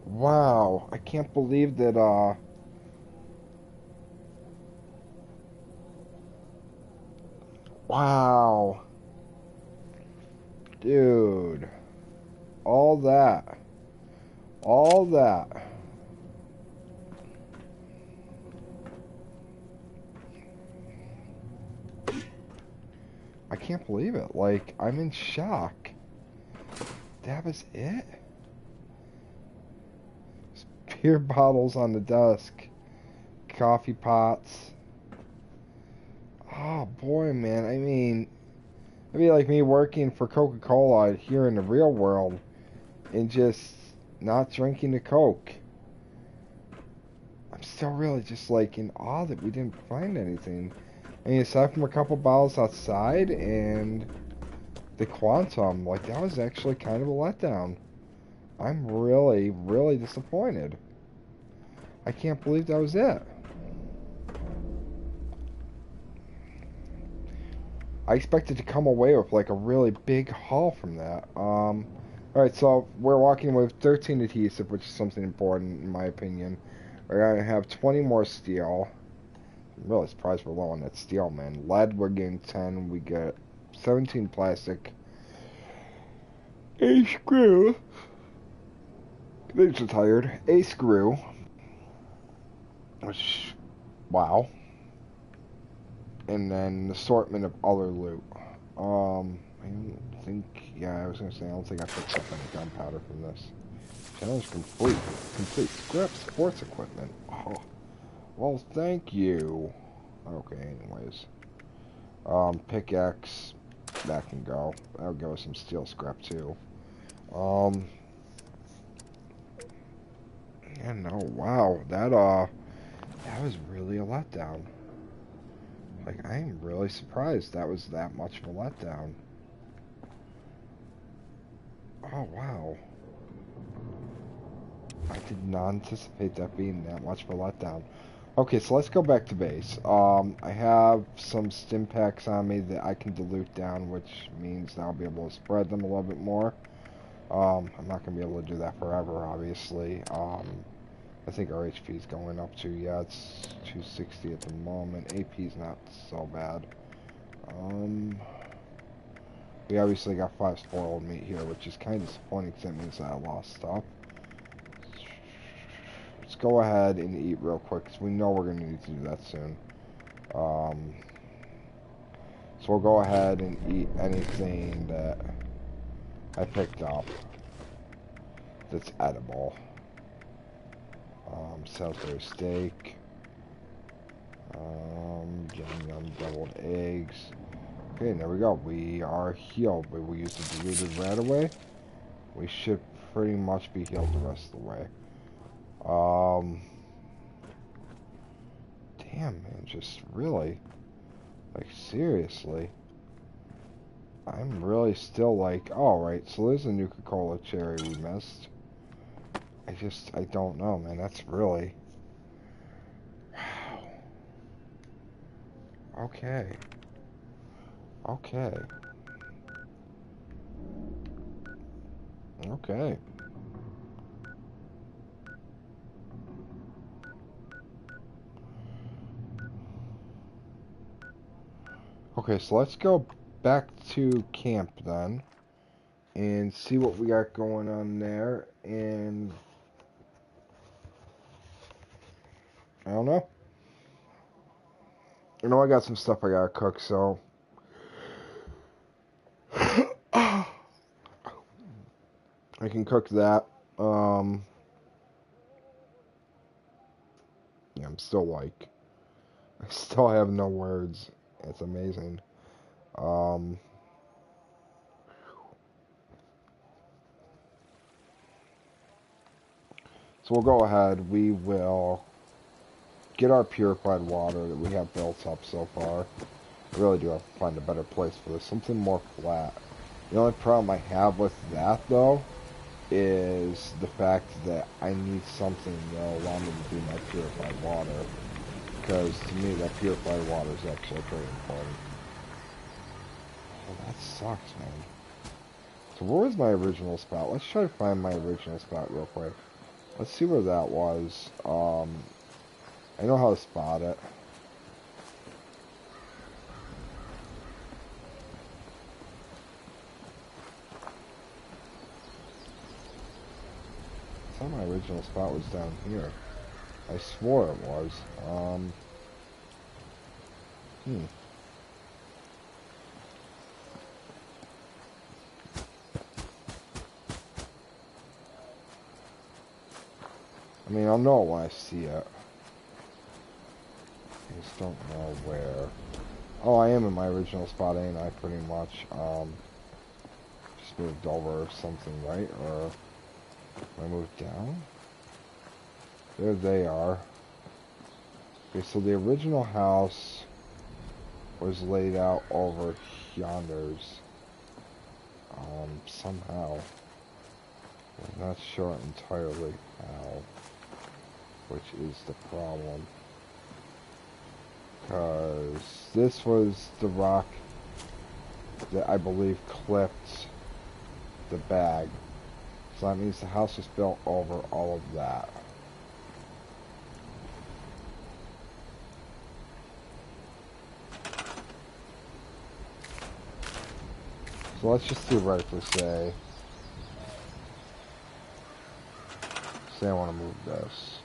A: Wow. I can't believe that, wow. Dude. All that. All that. I can't believe it. Like, I'm in shock. That was it? Beer bottles on the desk. Coffee pots. Oh, boy, man. I mean, it'd be like me working for Coca-Cola here in the real world and just not drinking the Coke. I'm still really just, like, in awe that we didn't find anything. I mean, aside from a couple bottles outside and the Quantum, like, that was actually kind of a letdown. I'm really, really disappointed. I can't believe that was it. I expected to come away with, like, a really big haul from that. Alright, so we're walking with 13 adhesive, which is something important, in my opinion. We're going to have 20 more steel. I'm really surprised we're low on that steel, man. Lead, we're getting 10. We get 17 plastic. A screw. They're just tired. A screw. Which, wow. And then an assortment of other loot. I don't think, yeah, I was gonna say, I don't think I picked up any gunpowder from this. Challenge complete. Complete. Scrap sports equipment. Oh, well, thank you. Okay, anyways. Pickaxe. That can go. That'll give us some steel scrap, too. Yeah, no, wow. That was really a letdown. Like, I am really surprised that was that much of a letdown. Oh, wow. I did not anticipate that being that much of a letdown. Okay, so let's go back to base. I have some stim packs on me that I can dilute down, which means that I'll be able to spread them a little bit more. I'm not going to be able to do that forever, obviously. I think our HP is going up to, yeah, it's 260 at the moment. AP is not so bad. We obviously got 5 spoiled meat here, which is kind of disappointing because that means that I lost stuff. Let's go ahead and eat real quick because we know we're going to need to do that soon. So we'll go ahead and eat anything that I picked up that's edible. Salisbury steak. Yum yum deviled eggs. Okay, there we go. We are healed, but we use the diluted right away. We should pretty much be healed the rest of the way. Damn, man, just really, like, seriously. I'm really still like, oh, right, so there's a Nuka-Cola cherry we missed. I don't know, man, that's really, wow. Okay. Okay. Okay. Okay, so let's go back to camp then and see what we got going on there. And I don't know. I know I got some stuff I gotta cook, so I can cook that. Yeah, I'm still like, I still have no words. It's amazing. So we'll go ahead. We will get our purified water that we have built up so far. I really do have to find a better place for this. Something more flat. The only problem I have with that, though, is the fact that I need something that'll allow me to do my purified water. Because to me, that purified water is actually pretty important. Oh, that sucks, man. So where was my original spot? Let's try to find my original spot real quick. Let's see where that was. I know how to spot it. I thought my original spot was down here. I swore it was. I mean, I'll know it when I see it. I just don't know where. Oh, I am in my original spot, ain't I? Pretty much. Just moved over or something, right? Or I moved down? There they are. Okay, so the original house was laid out over yonders. Somehow. I'm not sure entirely how. Which is the problem. Because this was the rock that I believe clipped the bag. So that means the house was built over all of that. So let's just theoretically say I want to move this.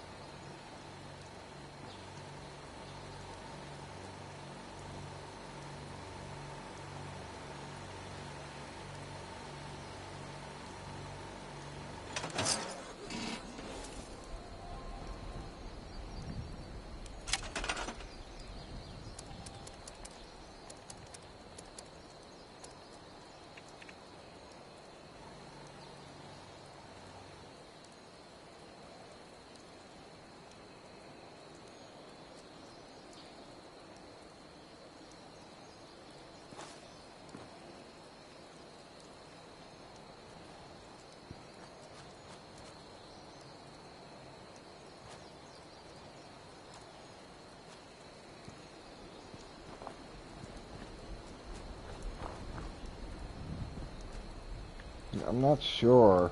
A: I'm not sure.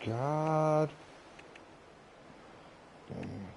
A: God. Dang.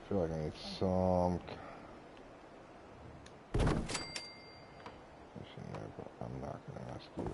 A: I feel like I need some. I'm not gonna ask you to.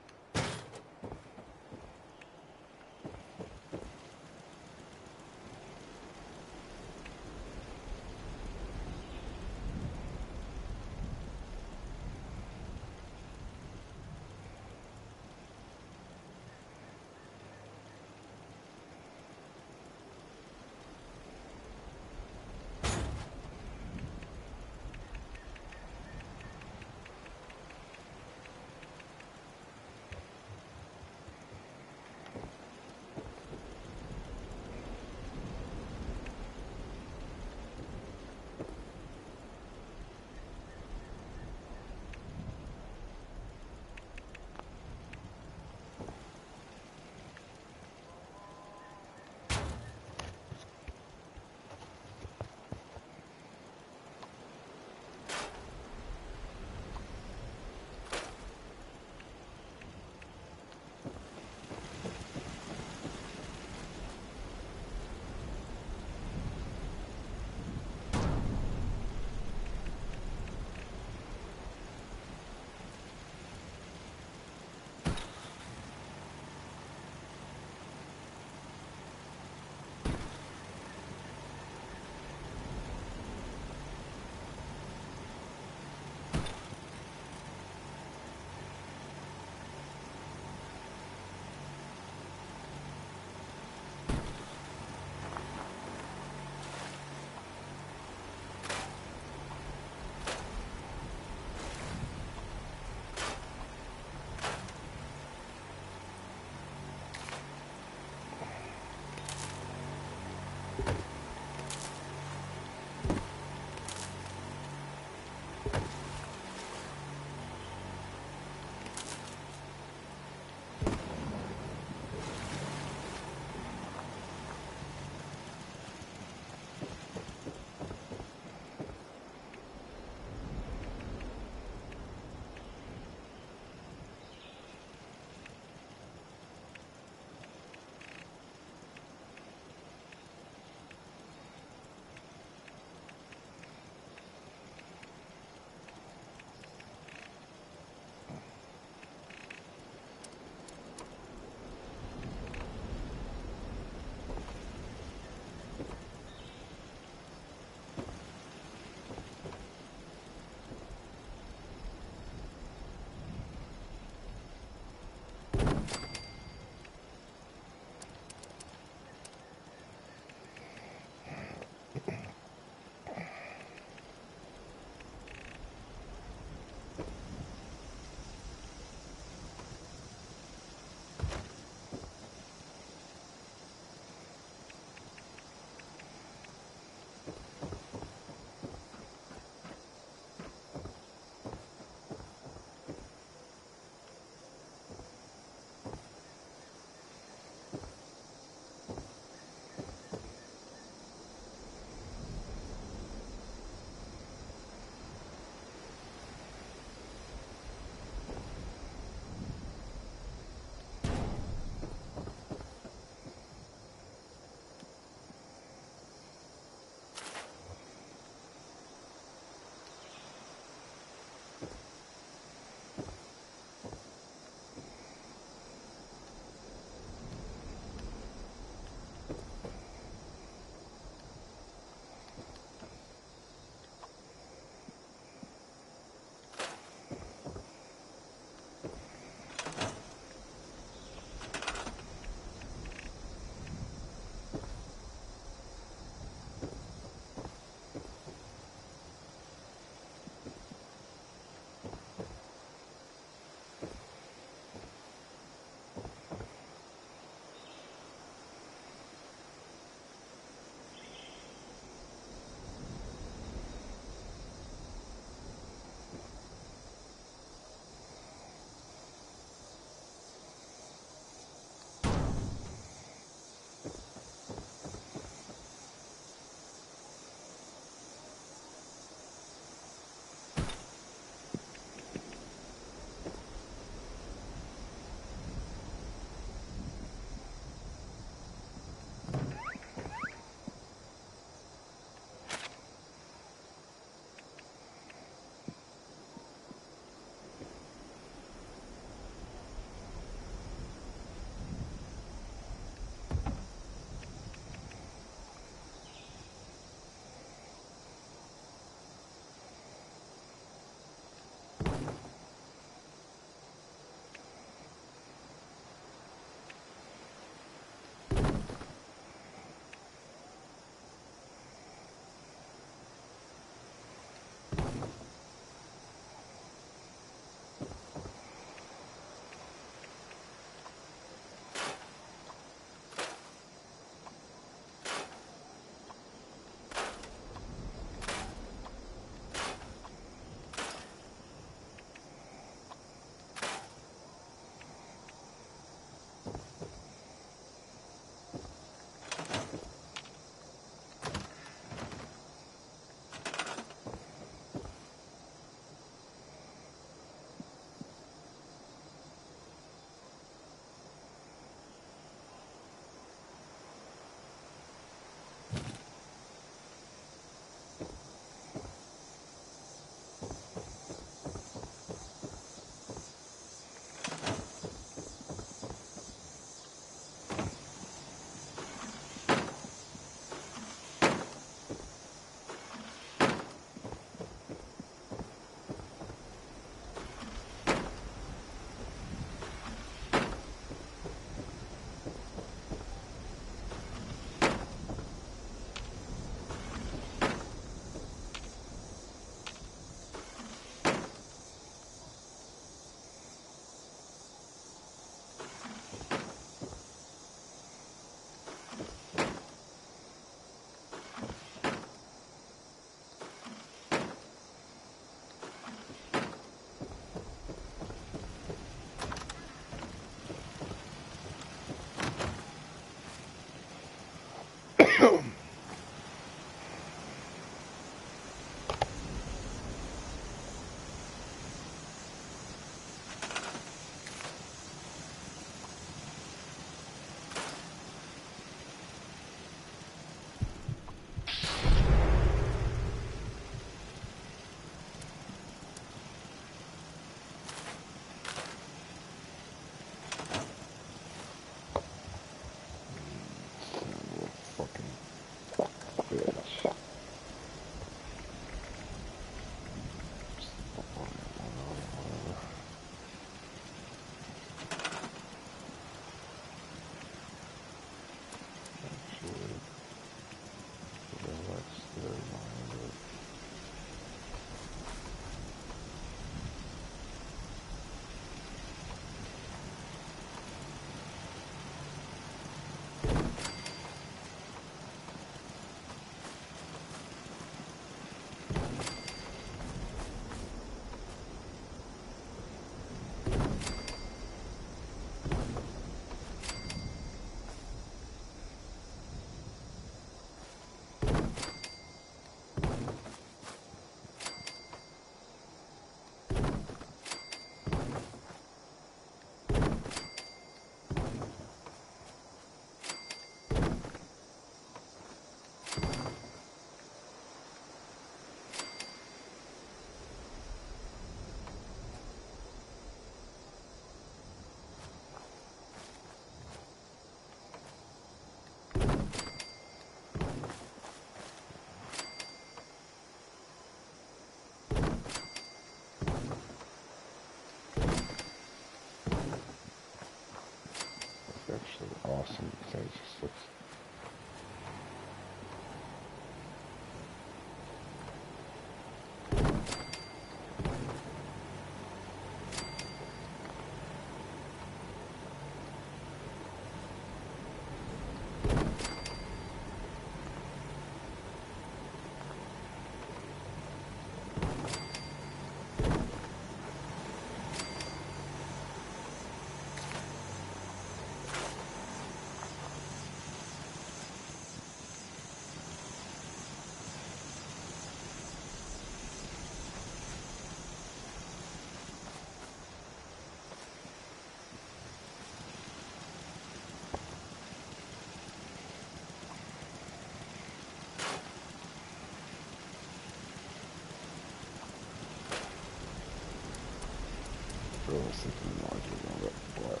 A: was thinking logic of it, but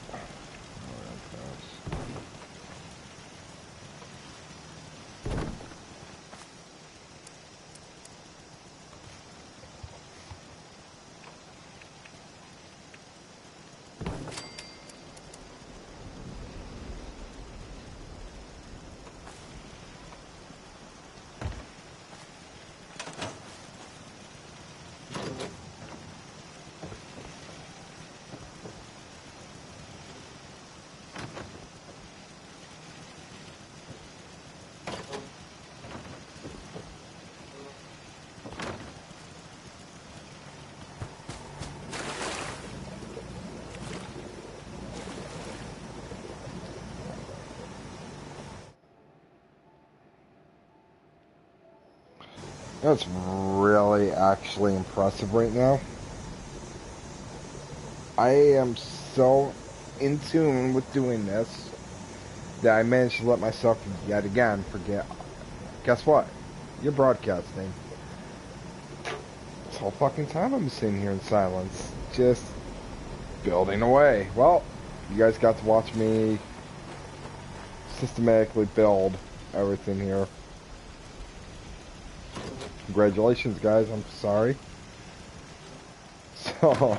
A: alright, pass. You know what's really actually impressive right now? I am so in tune with doing this that I managed to let myself yet again forget. Guess what? You're broadcasting. This whole fucking time I'm sitting here in silence, just building away. Well, you guys got to watch me systematically build everything here. Congratulations, guys. I'm sorry. So,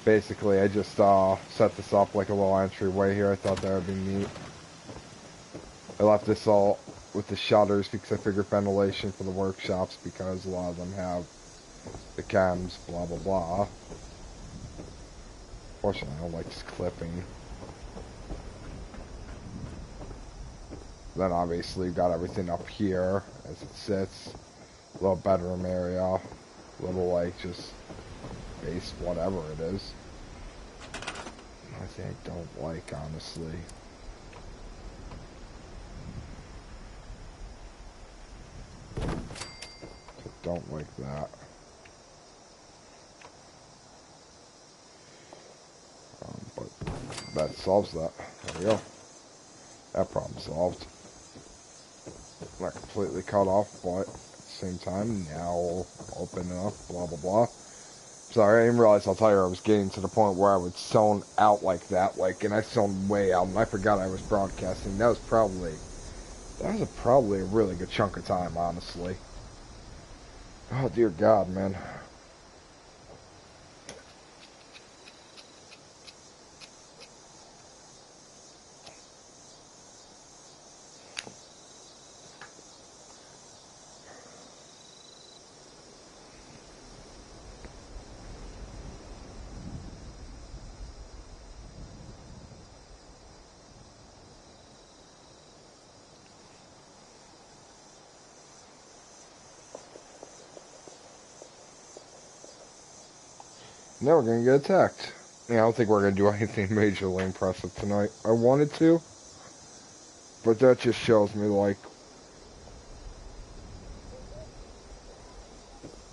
A: basically, I just set this up like a little entryway here. I thought that would be neat. I left this all with the shutters because I figured ventilation for the workshops, because a lot of them have the cams, blah, blah, blah. Fortunately, I don't like this clipping. Then, obviously, you've got everything up here as it sits. Little bedroom area, little like just base whatever it is. I think I don't like, honestly. I don't like that. But that solves that. There we go. That problem solved. Not completely cut off, but same time, now open up, blah blah blah. Sorry, I didn't realize how tired I was getting to the point where I would zone out like that, and I zoned way out, and I forgot I was broadcasting. That was probably a really good chunk of time, honestly. Oh dear God, man. Now we're gonna get attacked. Yeah, I don't think we're gonna do anything majorly impressive tonight. I wanted to, but that just shows me, like,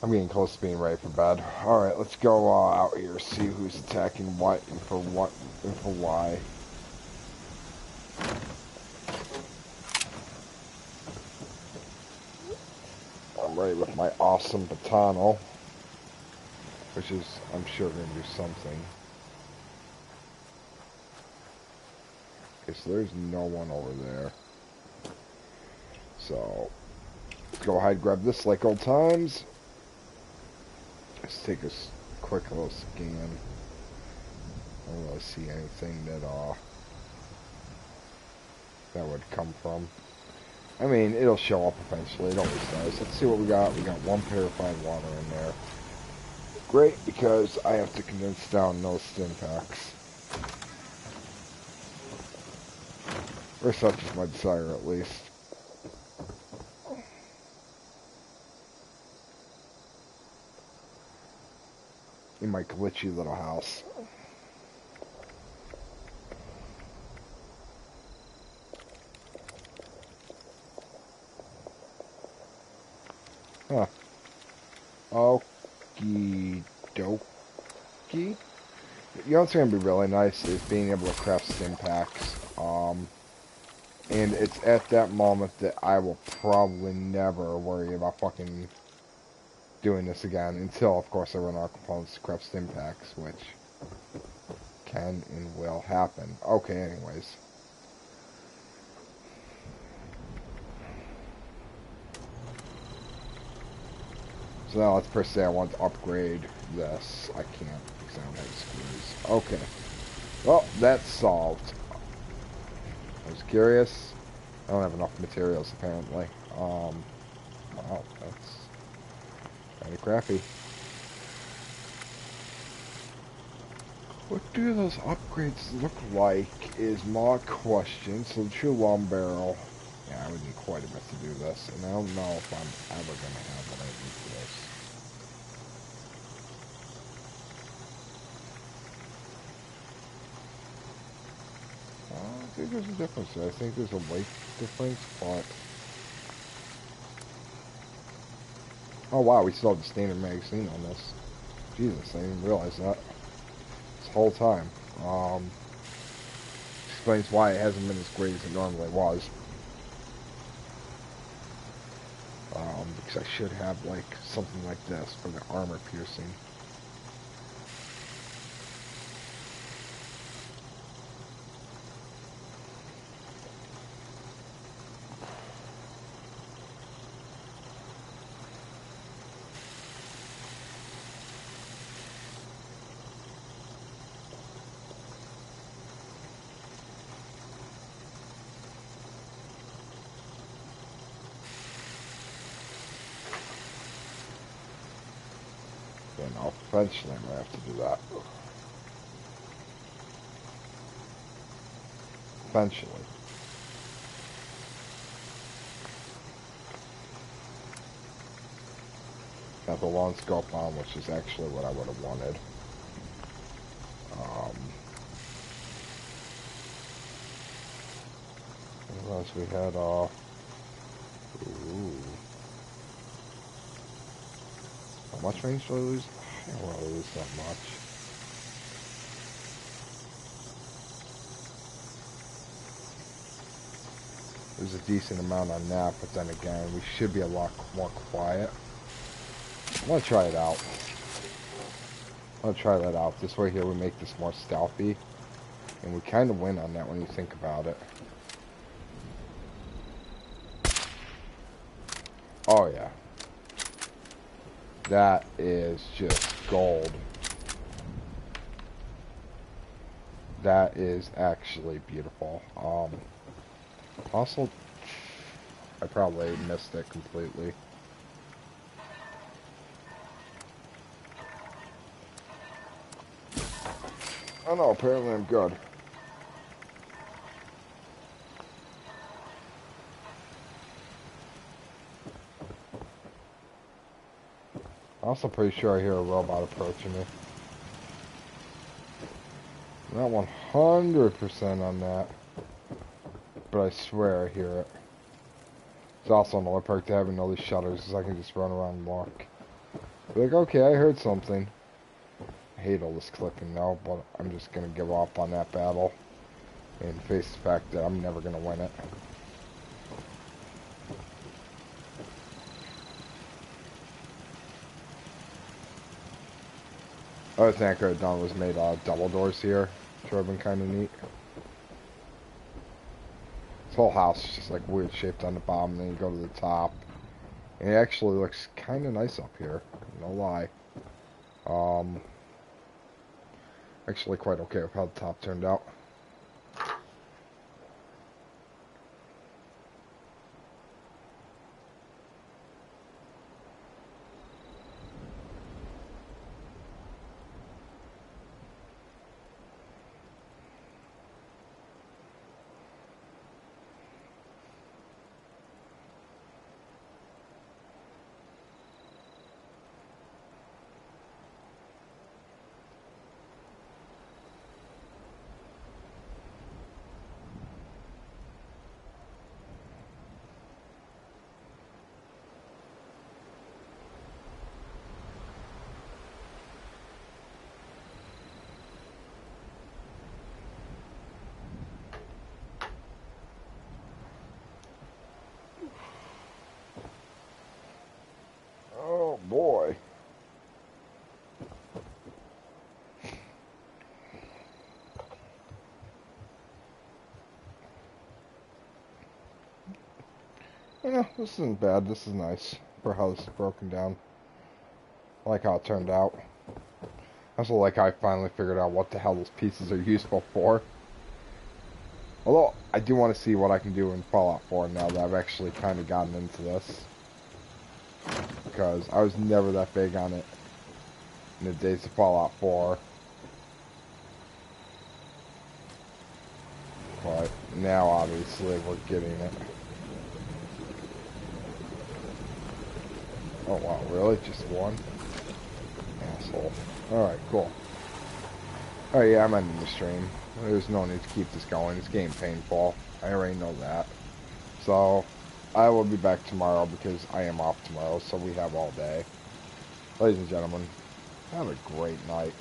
A: I'm getting close to being ready for bed. Alright, let's go out here, see who's attacking what and for why. I'm ready with my awesome Batano, which is, I'm sure, going to do something. Okay, so there's no one over there. So, let's go hide, grab this like old times. Let's take a quick little scan. I don't really see anything that would come from. I mean, it'll show up eventually. It always does. Let's see what we got. We got one purified water in there. Great, because I have to condense down those stim packs. Or such is my desire, at least. In my glitchy little house. Huh. Okie dokie. You know what's gonna be really nice is being able to craft stim packs. And it's at that moment that I will probably never worry about fucking doing this again until, of course, I run out of components to craft stim packs, which can and will happen. Okay, anyways. So now let's per se I want to upgrade this. I can't because I don't have screws. Okay. Well, that's solved. I was curious. I don't have enough materials apparently. Wow, that's kind of crappy. What do those upgrades look like is my question. So the true long barrel. Yeah, I would need quite a bit to do this, and I don't know if I'm ever going to have what I need for this. I don't think there's a difference. I think there's a weight difference, but... Oh wow, we still have the standard magazine on this. Jesus, I didn't realize that. This whole time. Explains why it hasn't been as great as it normally was. Because I should have like something like this for the armor piercing. And eventually I'm going to have to do that. Eventually. Got the long scope on, which is actually what I would have wanted. What else we had? Ooh. How much range do I lose? I don't want to lose that much. There's a decent amount on that, but then again, we should be a lot more quiet. I'm gonna try it out. I'm gonna try that out. This way here, we make this more stealthy. And we kind of win on that when you think about it. Oh, yeah. That is just gold. That is actually beautiful. Also, I probably missed it completely. Oh no, apparently I'm good. I'm also pretty sure I hear a robot approaching me. I'm not 100% on that, but I swear I hear it. It's also another perk to having all these shutters, because I can just run around and walk. Be like, okay, I heard something. I hate all this clicking now, but I'm just going to give up on that battle and face the fact that I'm never going to win it. Other thing I could have done was made double doors here, which would have been kind of neat. This whole house is just like weird shaped on the bottom, and then you go to the top. And it actually looks kind of nice up here, no lie. Actually quite okay with how the top turned out. Yeah, this isn't bad. This is nice for how this is broken down. I like how it turned out. I also like how I finally figured out what the hell those pieces are useful for. Although, I do want to see what I can do in Fallout 4 now that I've actually kind of gotten into this. Because I was never that big on it in the days of Fallout 4. But now, obviously, we're getting it. Oh, wow, really? Just one? Asshole. Alright, cool. Oh yeah, I'm ending the stream. There's no need to keep this going. It's getting painful. I already know that. So, I will be back tomorrow because I am off tomorrow, so we have all day. Ladies and gentlemen, have a great night.